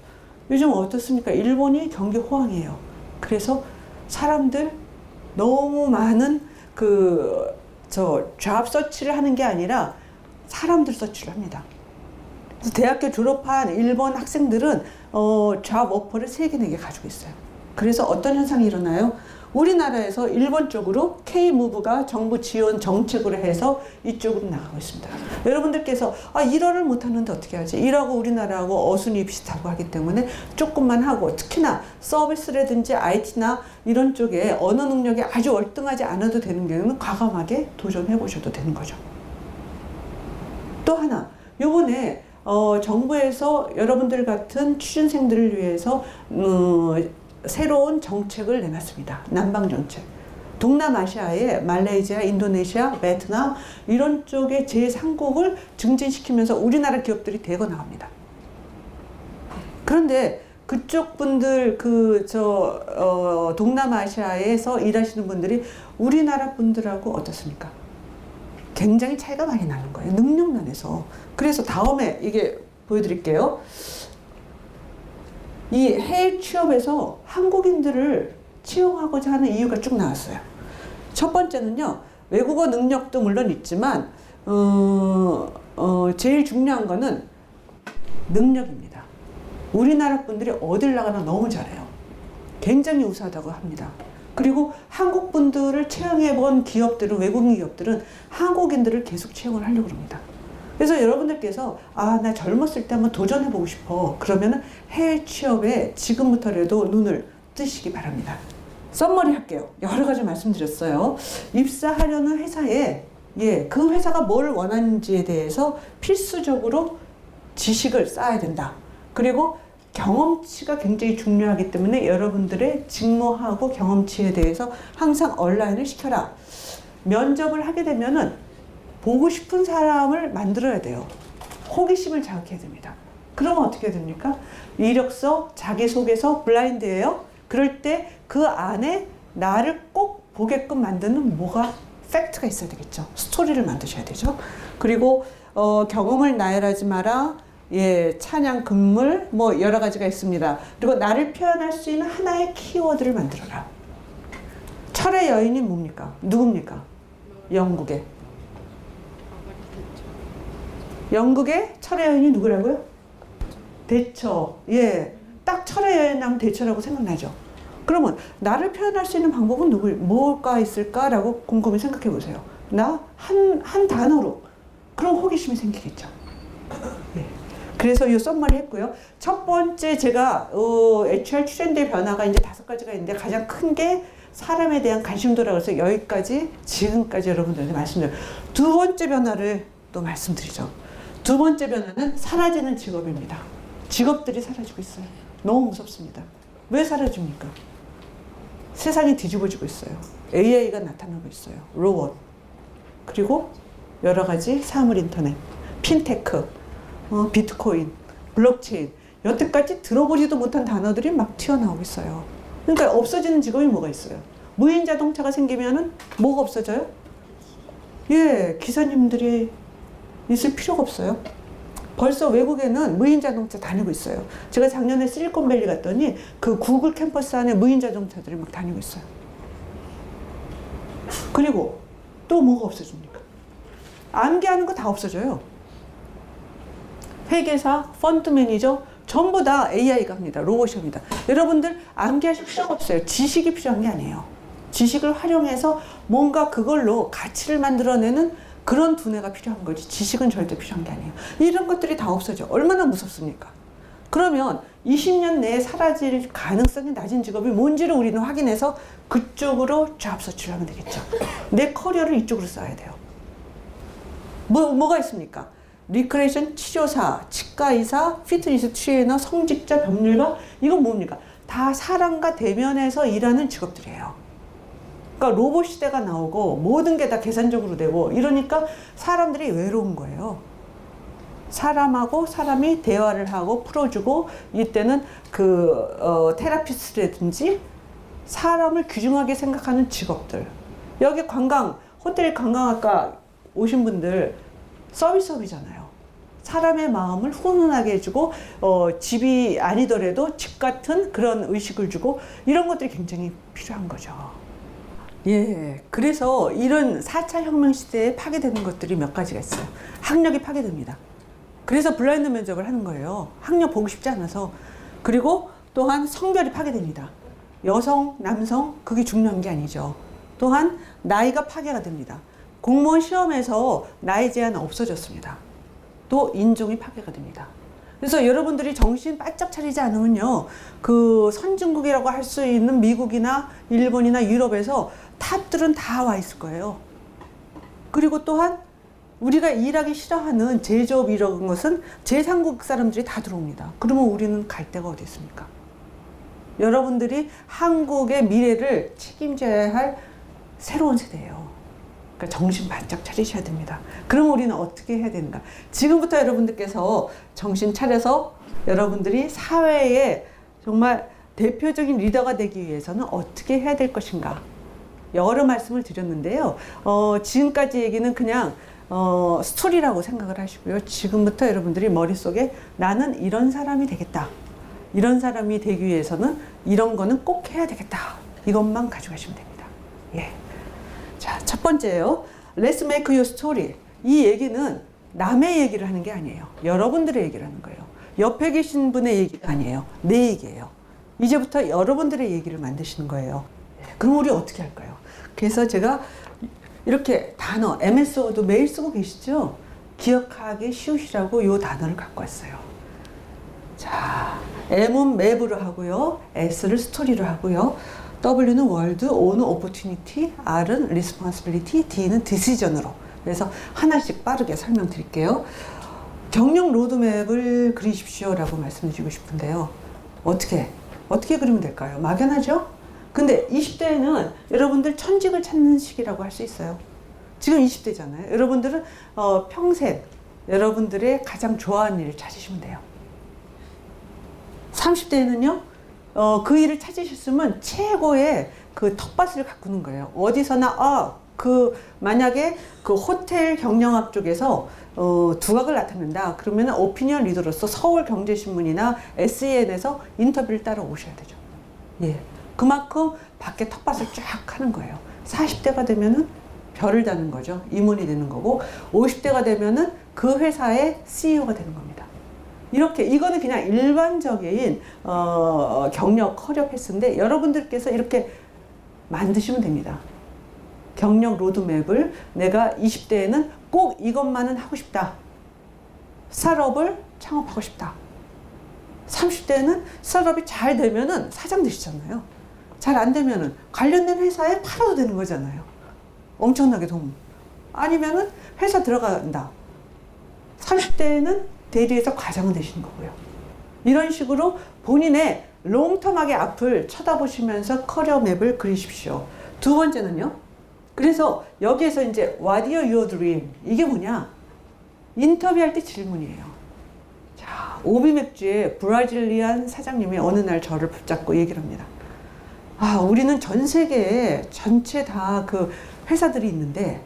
요즘 어떻습니까? 일본이 경기 호황이에요. 그래서 사람들 너무 많은 잡 서치를 하는 게 아니라 사람들 서치를 합니다. 그래서 대학교 졸업한 일본 학생들은 잡 오퍼를 3개, 4개 가지고 있어요. 그래서 어떤 현상이 일어나요? 우리나라에서 일본 쪽으로 K-무브가 정부 지원 정책으로 해서 이쪽으로 나가고 있습니다. 여러분들께서 일어를 못하는데 어떻게 하지? 일하고 우리나라하고 어순이 비슷하고 하기 때문에 조금만 하고 특히나 서비스라든지 IT나 이런 쪽에 언어 능력이 아주 월등하지 않아도 되는 경우는 과감하게 도전해 보셔도 되는 거죠. 또 하나, 요번에 정부에서 여러분들 같은 취준생들을 위해서 새로운 정책을 내놨습니다. 남방 정책. 동남아시아에 말레이시아, 인도네시아, 베트남 이런 쪽의 제3국을 증진시키면서 우리나라 기업들이 대거 나갑니다. 그런데 그쪽 분들 동남아시아에서 일하시는 분들이 우리나라 분들하고 어떻습니까? 굉장히 차이가 많이 나는 거예요. 능력면에서. 그래서 다음에 이게 보여드릴게요. 이 해외 취업에서 한국인들을 채용하고자 하는 이유가 쭉 나왔어요. 첫 번째는요, 외국어 능력도 물론 있지만, 제일 중요한 거는 능력입니다. 우리나라 분들이 어딜 나가나 너무 잘해요. 굉장히 우수하다고 합니다. 그리고 한국 분들을 채용해 본 기업들은, 외국인 기업들은 한국인들을 계속 채용을 하려고 합니다. 그래서 여러분들께서 나 젊었을 때 한번 도전해보고 싶어. 그러면은 해외 취업에 지금부터라도 눈을 뜨시기 바랍니다. 썸머리 할게요. 여러 가지 말씀드렸어요. 입사하려는 회사에 그 회사가 뭘 원하는지에 대해서 필수적으로 지식을 쌓아야 된다. 그리고 경험치가 굉장히 중요하기 때문에 여러분들의 직무하고 경험치에 대해서 항상 온라인을 시켜라. 면접을 하게 되면은 보고 싶은 사람을 만들어야 돼요. 호기심을 자극해야 됩니다. 그러면 어떻게 됩니까? 이력서, 자기소개서, 블라인드예요. 그럴 때 그 안에 나를 꼭 보게끔 만드는 팩트가 있어야 되겠죠. 스토리를 만드셔야 되죠. 그리고 경험을 나열하지 마라. 찬양, 금물, 여러 가지가 있습니다. 그리고 나를 표현할 수 있는 하나의 키워드를 만들어라. 철의 여인이 뭡니까? 누굽니까? 영국의 철의 여인이 누구라고요? 대처. 딱 철의 여인 하면 대처라고 생각나죠. 그러면 나를 표현할 수 있는 방법은 뭐가 있을까라고 곰곰이 생각해 보세요. 나 한 단어로. 그럼 호기심이 생기겠죠. 그래서 이 썸머리 했고요. 첫 번째 제가 HR 추천대 변화가 이제 5가지가 있는데 가장 큰 게 사람에 대한 관심도라고 해서 여기까지 지금까지 여러분들한테 말씀드려요. 두 번째 변화를 또 말씀드리죠. 두 번째 변화는 사라지는 직업입니다. 직업들이 사라지고 있어요. 너무 무섭습니다. 왜 사라집니까? 세상이 뒤집어지고 있어요. AI가 나타나고 있어요. 로봇. 그리고 여러 가지 사물 인터넷, 핀테크, 비트코인, 블록체인. 여태까지 들어보지도 못한 단어들이 막 튀어나오고 있어요. 그러니까 없어지는 직업이 뭐가 있어요? 무인 자동차가 생기면은 뭐가 없어져요? 예, 기사님들이 있을 필요가 없어요. 벌써 외국에는 무인 자동차 다니고 있어요. 제가 작년에 실리콘밸리 갔더니 그 구글 캠퍼스 안에 무인 자동차들이 막 다니고 있어요. 그리고 또 뭐가 없어집니까? 암기하는 거 다 없어져요. 회계사, 펀드 매니저 전부 다 AI가 합니다. 로봇이 합니다. 여러분들 암기하실 필요가 없어요. 지식이 필요한 게 아니에요. 지식을 활용해서 뭔가 그걸로 가치를 만들어내는 그런 두뇌가 필요한 거지. 지식은 절대 필요한 게 아니에요. 이런 것들이 다 없어져. 얼마나 무섭습니까? 그러면 20년 내에 사라질 가능성이 낮은 직업이 뭔지를 우리는 확인해서 그쪽으로 잡서치를 하면 되겠죠. 내 커리어를 이쪽으로 써야 돼요. 뭐가 있습니까? 리크레이션 치료사, 치과의사, 피트니스 트레이너, 성직자, 법률가. 이건 뭡니까? 다 사람과 대면해서 일하는 직업들이에요. 그러니까 로봇 시대가 나오고 모든 게 다 계산적으로 되고 이러니까 사람들이 외로운 거예요. 사람하고 사람이 대화를 하고 풀어주고 이때는 테라피스트라든지 사람을 귀중하게 생각하는 직업들. 여기 호텔 관광학과 오신 분들 서비스업이잖아요. 사람의 마음을 훈훈하게 해주고 집이 아니더라도 집 같은 그런 의식을 주고 이런 것들이 굉장히 필요한 거죠. 예, 그래서 이런 4차 혁명 시대에 파괴되는 것들이 몇 가지가 있어요. 학력이 파괴됩니다. 그래서 블라인드 면접을 하는 거예요. 학력 보고 싶지 않아서. 그리고 또한 성별이 파괴됩니다. 여성, 남성, 그게 중요한 게 아니죠. 또한 나이가 파괴가 됩니다. 공무원 시험에서 나이 제한 없어졌습니다. 또 인종이 파괴가 됩니다. 그래서 여러분들이 정신 바짝 차리지 않으면요, 그 선진국이라고 할 수 있는 미국이나 일본이나 유럽에서 탑들은 다 와 있을 거예요. 그리고 또한 우리가 일하기 싫어하는 제조업 이런 것은 제3국 사람들이 다 들어옵니다. 그러면 우리는 갈 데가 어디 있습니까? 여러분들이 한국의 미래를 책임져야 할 새로운 세대예요. 그러니까 정신 바짝 차리셔야 됩니다. 그럼 우리는 어떻게 해야 되는가? 지금부터 여러분들께서 정신 차려서 여러분들이 사회에 정말 대표적인 리더가 되기 위해서는 어떻게 해야 될 것인가? 여러 말씀을 드렸는데요. 지금까지 얘기는 그냥 스토리라고 생각을 하시고요. 지금부터 여러분들이 머릿속에 나는 이런 사람이 되겠다. 이런 사람이 되기 위해서는 이런 거는 꼭 해야 되겠다. 이것만 가져가시면 됩니다. 예. 자, 첫 번째요. Let's make your story. 이 얘기는 남의 얘기를 하는 게 아니에요. 여러분들의 얘기를 하는 거예요. 옆에 계신 분의 얘기가 아니에요. 내 얘기예요. 이제부터 여러분들의 얘기를 만드시는 거예요. 그럼 우리 어떻게 할까요? 그래서 제가 이렇게 단어, MS 워드 매일 쓰고 계시죠? 기억하기 쉬우시라고 이 단어를 갖고 왔어요. 자, M은 맵으로 하고요. S를 스토리로 하고요. W는 월드, O는 opportunity, R은 responsibility, D는 decision으로. 그래서 하나씩 빠르게 설명드릴게요. 경영 로드맵을 그리십시오라고 말씀드리고 싶은데요. 어떻게 그리면 될까요? 막연하죠? 근데 20대에는 여러분들 천직을 찾는 시기라고 할 수 있어요. 지금 20대잖아요. 여러분들은 평생 여러분들의 가장 좋아하는 일을 찾으시면 돼요. 30대에는요, 그 일을 찾으셨으면 최고의 그 텃밭을 가꾸는 거예요. 어디서나, 만약에 그 호텔 경영학 쪽에서 두각을 나타낸다. 그러면 오피니언 리더로서 서울경제신문이나 SEN에서 인터뷰를 따러 오셔야 되죠. 예. 그만큼 밖에 텃밭을 쫙 하는 거예요. 40대가 되면은 별을 다는 거죠. 임원이 되는 거고, 50대가 되면은 그 회사의 CEO가 되는 겁니다. 이렇게, 이거는 그냥 일반적인 경력 커리어 패스인데 여러분들께서 이렇게 만드시면 됩니다. 경력 로드맵을 내가 20대에는 꼭 이것만은 하고 싶다. 스타트업을 창업하고 싶다. 30대에는 스타트업이 잘 되면은 사장 되시잖아요. 잘 안 되면은 관련된 회사에 팔아도 되는 거잖아요. 엄청나게 돈. 아니면은 회사 들어간다. 30대에는 대리에서 과장은 되시는 거고요. 이런 식으로 본인의 롱텀하게 앞을 쳐다보시면서 커리어 맵을 그리십시오. 두 번째는요. 그래서 여기에서 이제 What are your dream? 이게 뭐냐? 인터뷰할 때 질문이에요. 자, 오비맥주의 브라질리안 사장님이 어느 날 저를 붙잡고 얘기를 합니다. 아, 우리는 전 세계에 전체 다 그 회사들이 있는데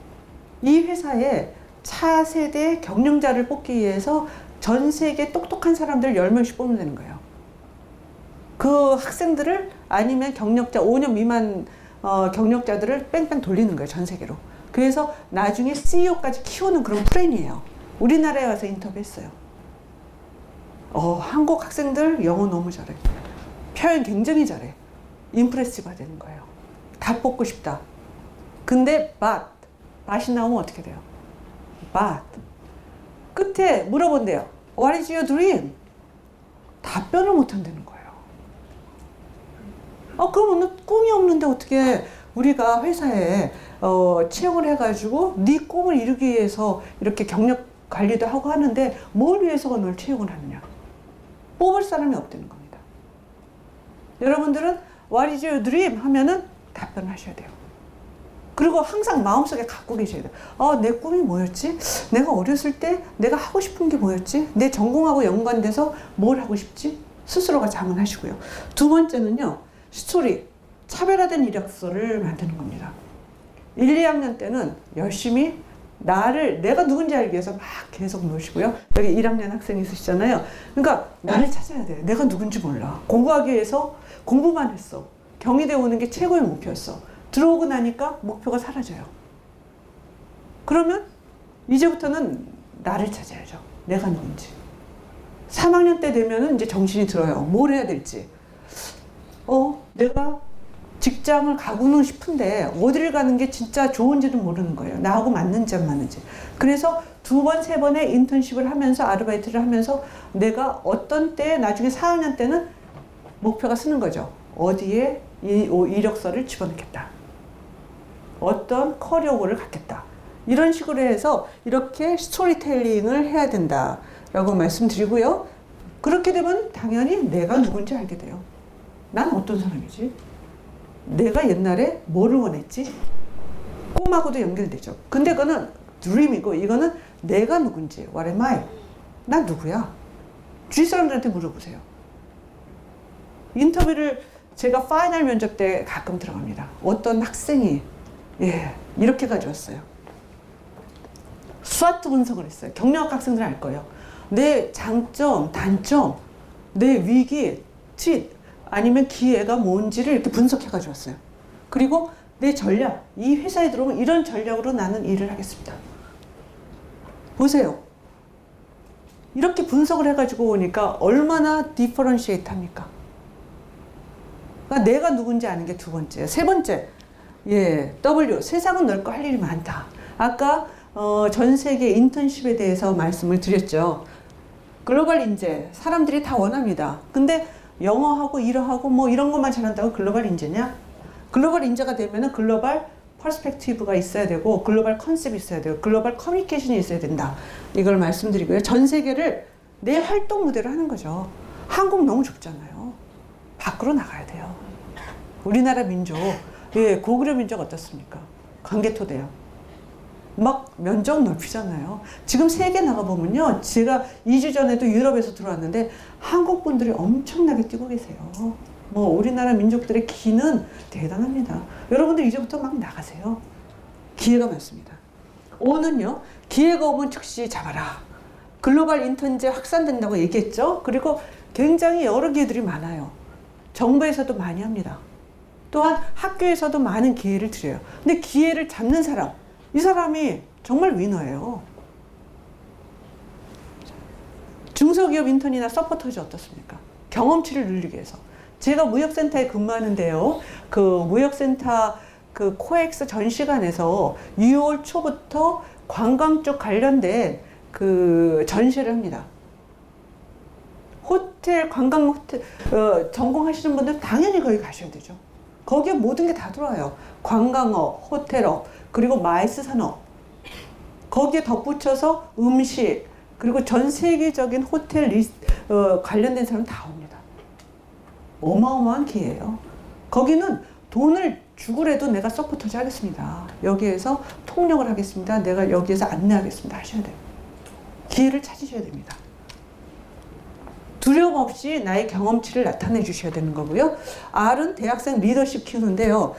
이 회사에 차세대 경영자를 뽑기 위해서 전 세계 똑똑한 사람들 10명씩 뽑으면 되는 거예요. 그 학생들을 아니면 경력자 5년 미만 경력자들을 뺑뺑 돌리는 거예요. 전 세계로. 그래서 나중에 CEO까지 키우는 그런 플랜이에요. 우리나라에 와서 인터뷰했어요. 한국 학생들 영어 너무 잘해. 표현 굉장히 잘해. 임프레시브가 되는 거예요. 다 뽑고 싶다. 근데 맛이 나오면 어떻게 돼요? 끝에 물어본대요. What is your dream? 답변을 못 한다는 거예요. 그럼 꿈이 없는데 어떻게 우리가 회사에 채용을 해가지고 네 꿈을 이루기 위해서 이렇게 경력 관리도 하고 하는데 뭘 위해서 널 채용을 하느냐? 뽑을 사람이 없다는 겁니다. 여러분들은 What is your dream? 하면은 답변을 하셔야 돼요. 그리고 항상 마음속에 갖고 계셔야 돼요. 내 꿈이 뭐였지? 내가 어렸을 때 내가 하고 싶은 게 뭐였지? 내 전공하고 연관돼서 뭘 하고 싶지? 스스로가 자문하시고요. 두 번째는요. 스토리, 차별화된 이력서를 만드는 겁니다. 1, 2학년 때는 열심히 내가 누군지 알기 위해서 막 계속 놓으시고요. 여기 1학년 학생이 있으시잖아요. 그러니까 나를 찾아야 돼요. 내가 누군지 몰라. 공부하기 위해서 공부만 했어. 경희대 오는 게 최고의 목표였어. 들어오고 나니까 목표가 사라져요. 그러면 이제부터는 나를 찾아야죠. 내가 누군지. 3학년 때 되면은 이제 정신이 들어요. 뭘 해야 될지. 내가 직장을 가고는 싶은데 어디를 가는 게 진짜 좋은지는 모르는 거예요. 나하고 맞는지 안 맞는지. 그래서 2번, 3번의 인턴십을 하면서 아르바이트를 하면서 내가 어떤 때 나중에 4학년 때는 목표가 쓰는 거죠. 어디에 이력서를 집어넣겠다. 어떤 커리어고를 갖겠다. 이런 식으로 해서 이렇게 스토리텔링을 해야 된다라고 말씀드리고요. 그렇게 되면 당연히 내가 누군지 알게 돼요. 난 어떤 사람이지? 내가 옛날에 뭐를 원했지? 꿈하고도 연결되죠. 근데 그거는 드림이고 이거는 내가 누군지. What am I? 난 누구야? 주위 사람들한테 물어보세요. 인터뷰를 제가 파이널 면접 때 가끔 들어갑니다. 어떤 학생이 이렇게 가져왔어요. 스와트 분석을 했어요. 경력학 학생들은 알 거예요. 내 장점, 단점, 내 위기, 팁 아니면 기회가 뭔지를 이렇게 분석해 가져왔어요. 그리고 내 전략, 이 회사에 들어오면 이런 전략으로 나는 일을 하겠습니다. 보세요. 이렇게 분석을 해가지고 오니까 얼마나 디퍼런시에이트 합니까? 그러니까 내가 누군지 아는 게 두 번째예요. 세 번째, W. 세상은 넓고 할 일이 많다. 아까 전 세계 인턴십에 대해서 말씀을 드렸죠. 글로벌 인재, 사람들이 다 원합니다. 근데 영어하고 일어하고 뭐 이런 것만 잘한다고 글로벌 인재냐? 글로벌 인재가 되면은 글로벌 퍼스펙티브가 있어야 되고 글로벌 컨셉이 있어야 되고 글로벌 커뮤니케이션이 있어야 된다. 이걸 말씀드리고요. 전 세계를 내 활동 무대로 하는 거죠. 한국 너무 좁잖아요. 밖으로 나가야 돼요. 우리나라 민족, 고구려 민족 어떻습니까? 관개토대요. 막 면적 넓히잖아요. 지금 세계 나가보면요. 제가 2주 전에도 유럽에서 들어왔는데 한국 분들이 엄청나게 뛰고 계세요. 우리나라 민족들의 기는 대단합니다. 여러분들 이제부터 막 나가세요. 기회가 많습니다. 5는요. 기회가 오면 즉시 잡아라. 글로벌 인턴제 확산된다고 얘기했죠. 그리고 굉장히 여러 기회들이 많아요. 정부에서도 많이 합니다. 또한 학교에서도 많은 기회를 드려요. 근데 기회를 잡는 사람, 이 사람이 정말 위너예요. 중소기업 인턴이나 서포터즈 어떻습니까? 경험치를 늘리기 위해서. 제가 무역센터에 근무하는데요. 그 무역센터 그 코엑스 전시관에서 6월 초부터 관광 쪽 관련된 그 전시를 합니다. 호텔, 관광 호텔, 전공하시는 분들 당연히 거기 가셔야 되죠. 거기에 모든 게 다 들어와요. 관광업, 호텔업, 그리고 마이스 산업. 거기에 덧붙여서 음식, 그리고 전 세계적인 호텔 관련된 사람 다 옵니다. 어마어마한 기회예요. 거기는 돈을 주고라도 내가 서포터즈 하겠습니다. 여기에서 통역을 하겠습니다. 내가 여기에서 안내하겠습니다. 하셔야 돼요. 기회를 찾으셔야 됩니다. 두려움 없이 나의 경험치를 나타내 주셔야 되는 거고요. R은 대학생 리더십 키우는데요.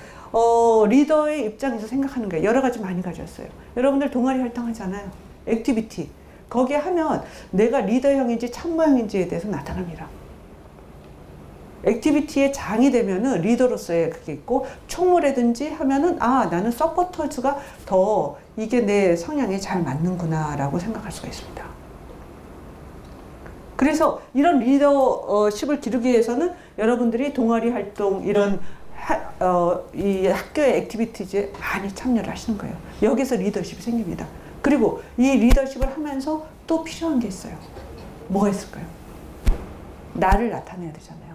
리더의 입장에서 생각하는 거예요. 여러 가지 많이 가졌어요. 여러분들 동아리 활동하잖아요. 액티비티. 거기에 하면 내가 리더형인지 참모형인지에 대해서 나타납니다. 액티비티의 장이 되면은 리더로서의 그게 있고, 총무라든지 하면은 나는 서포터즈가 더 이게 내 성향에 잘 맞는구나 라고 생각할 수가 있습니다. 그래서 이런 리더십을 기르기 위해서는 여러분들이 동아리 활동 이런 이 학교의 액티비티즈에 많이 참여를 하시는 거예요. 여기서 리더십이 생깁니다. 그리고 이 리더십을 하면서 또 필요한 게 있어요. 뭐가 있을까요? 나를 나타내야 되잖아요.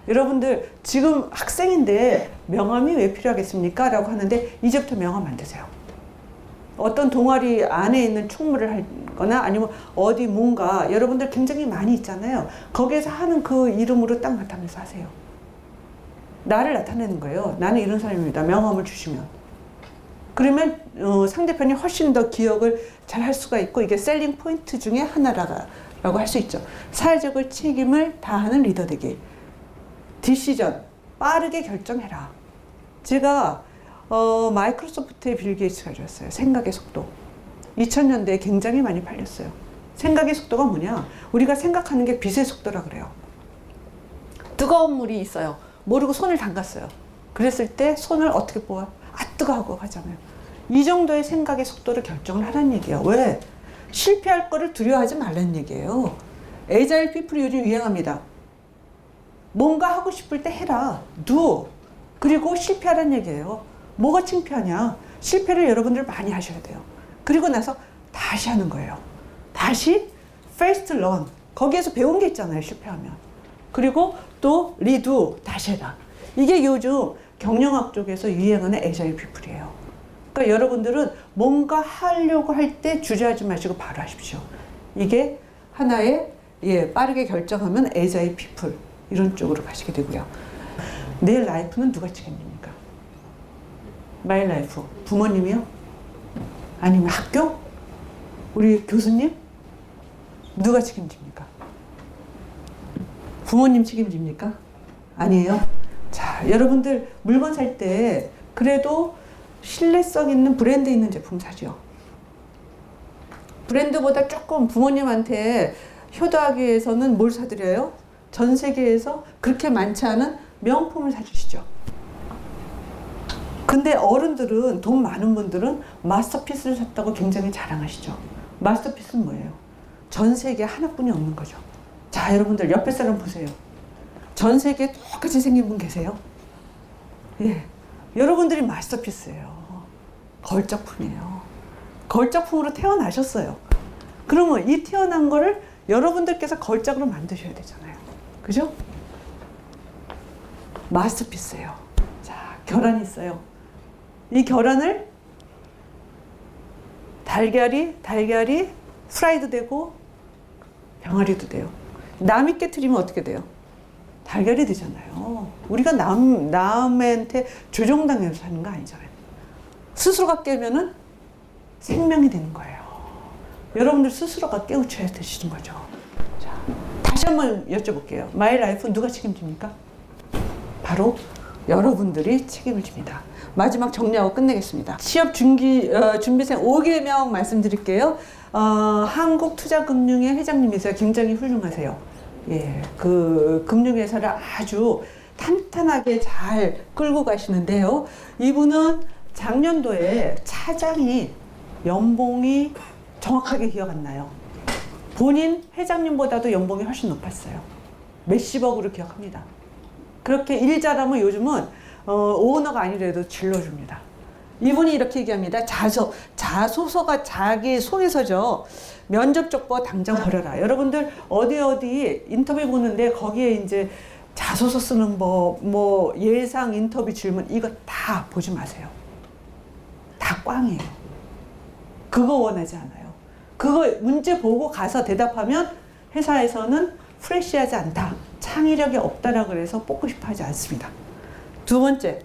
여러분들 지금 학생인데 명함이 왜 필요하겠습니까? 라고 하는데 이제부터 명함 만드세요. 어떤 동아리 안에 있는 총무를 하거나 아니면 어디 뭔가 여러분들 굉장히 많이 있잖아요. 거기에서 하는 그 이름으로 딱 나타내서 하세요. 나를 나타내는 거예요. 나는 이런 사람입니다. 명함을 주시면. 그러면 상대편이 훨씬 더 기억을 잘 할 수가 있고, 이게 셀링 포인트 중에 하나라고 할 수 있죠. 사회적 책임을 다하는 리더 되기. 디시전, 빠르게 결정해라. 제가 마이크로소프트의 빌 게이츠가 줬어요. 생각의 속도. 2000년대에 굉장히 많이 팔렸어요. 생각의 속도가 뭐냐? 우리가 생각하는 게 빛의 속도라 그래요. 뜨거운 물이 있어요. 모르고 손을 담갔어요. 그랬을 때 손을 어떻게 뽑아? 뜨거워 하잖아요. 이 정도의 생각의 속도를 결정을 하라는 얘기예요. 왜? 실패할 거를 두려워하지 말라는 얘기예요. 에자일 피플이 요즘 유행합니다. 뭔가 하고 싶을 때 해라. do. 그리고 실패하라는 얘기예요. 뭐가 창피하냐? 실패를 여러분들 많이 하셔야 돼요. 그리고 나서 다시 하는 거예요. 다시 first learn. 거기에서 배운 게 있잖아요. 실패하면. 그리고 또 redo. 다시 해라. 이게 요즘 경영학 쪽에서 유행하는 에자일 피플이에요. 그러니까 여러분들은 뭔가 하려고 할 때 주저하지 마시고 바로 하십시오. 이게 하나의 빠르게 결정하면 에자일 피플. 이런 쪽으로 가시게 되고요. 내 라이프는 누가 책임집니까? 마이 라이프. 부모님이요? 아니면 학교? 우리 교수님? 누가 책임집니까? 부모님 책임집니까? 아니에요? 자, 여러분들 물건 살 때 그래도 신뢰성 있는 브랜드 있는 제품 사죠. 브랜드보다 조금 부모님한테 효도하기 위해서는 뭘 사드려요? 전 세계에서 그렇게 많지 않은 명품을 사주시죠. 근데 어른들은, 돈 많은 분들은 마스터피스를 샀다고 굉장히 자랑하시죠. 마스터피스는 뭐예요? 전 세계에 하나뿐이 없는 거죠. 자, 여러분들 옆에 사람 보세요. 전 세계에 똑같이 생긴 분 계세요? 예, 여러분들이 마스터피스예요. 걸작품이에요. 걸작품으로 태어나셨어요. 그러면 이 태어난 거를 여러분들께서 걸작으로 만드셔야 되잖아요. 그죠? 마스터피스예요. 자, 계란이 있어요. 이 계란을 달걀이 프라이도 되고 병아리도 돼요. 남이 깨트리면 어떻게 돼요? 달걀이 되잖아요. 우리가 남한테 조종당해서 사는 거 아니잖아요. 스스로가 깨면은 생명이 되는 거예요. 여러분들 스스로가 깨우쳐야 되시는 거죠. 자, 다시 한번 여쭤볼게요. 마이 라이프 누가 책임집니까? 바로 여러분들이 책임을 집니다. 마지막 정리하고 끝내겠습니다. 취업 준비생 5개명 말씀드릴게요. 한국투자금융회 회장님이세요. 굉장히 훌륭하세요. 예, 그 금융회사를 아주 탄탄하게 잘 끌고 가시는데요. 이분은 작년도에 차장이 연봉이 정확하게 기억 안 나요. 본인 회장님보다도 연봉이 훨씬 높았어요. 몇십억으로 기억합니다. 그렇게 일 잘하면 요즘은 오너가 아니래도 질러줍니다. 이분이 이렇게 얘기합니다. 자소서가 자기 속에서죠. 면접 족보 당장 버려라. 여러분들 어디 인터뷰 보는데 거기에 이제 자소서 쓰는 법, 뭐 예상 인터뷰 질문 이거 다 보지 마세요. 다 꽝이에요. 그거 원하지 않아요. 그거 문제 보고 가서 대답하면 회사에서는 프레시하지 않다, 창의력이 없다라고 그래서 뽑고 싶어 하지 않습니다. 두 번째,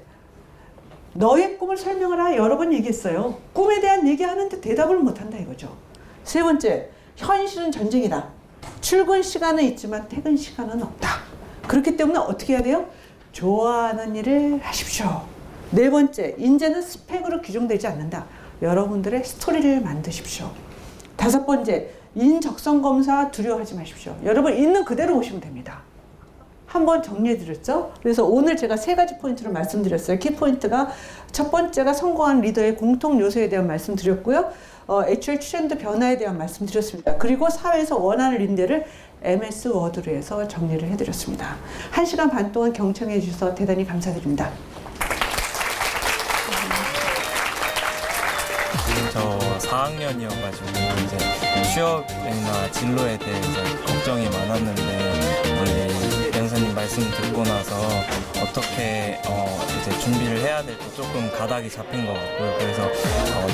너의 꿈을 설명을 하라 여러 번 얘기했어요. 꿈에 대한 얘기하는데 대답을 못한다 이거죠. 세 번째, 현실은 전쟁이다. 출근 시간은 있지만 퇴근 시간은 없다. 그렇기 때문에 어떻게 해야 돼요? 좋아하는 일을 하십시오. 네 번째, 인재는 스펙으로 규정되지 않는다. 여러분들의 스토리를 만드십시오. 다섯 번째, 인적성 검사 두려워하지 마십시오. 여러분 있는 그대로 오시면 됩니다. 한번 정리해드렸죠? 그래서 오늘 제가 세 가지 포인트를 말씀드렸어요. 키포인트가 첫 번째가 성공한 리더의 공통 요소에 대한 말씀드렸고요. HR 트렌드 변화에 대한 말씀드렸습니다. 그리고 사회에서 원하는 리더를 MS 워드로 해서 정리를 해드렸습니다. 1시간 반 동안 경청해 주셔서 대단히 감사드립니다. 저 4학년이어가지고 이제 취업이나 진로에 대해서 걱정이 많았는데 우리 변호사님 말씀 듣고 나서 어떻게 이제 준비를 해야 될지 조금 가닥이 잡힌 것 같고요. 그래서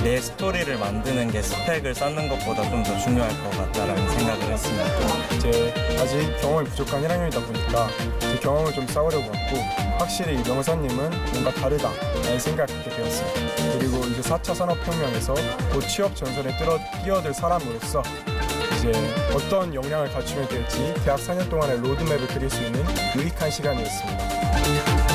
내 스토리를 만드는 게 스펙을 쌓는 것보다 좀 더 중요할 것 같다라는 생각을 했습니다. 이제 아직 경험이 부족한 1학년이다 보니까 제 경험을 좀 쌓으려고 했고 확실히 명사님은 뭔가 다르다라는 생각을 갖게 되었어요. 그리고 이제 4차 산업혁명에서 곧 취업 전선에 뛰어들 사람으로서 이제 어떤 역량을 갖추면 될지 대학 4년 동안의 로드맵을 그릴 수 있는 유익한 시간이었습니다.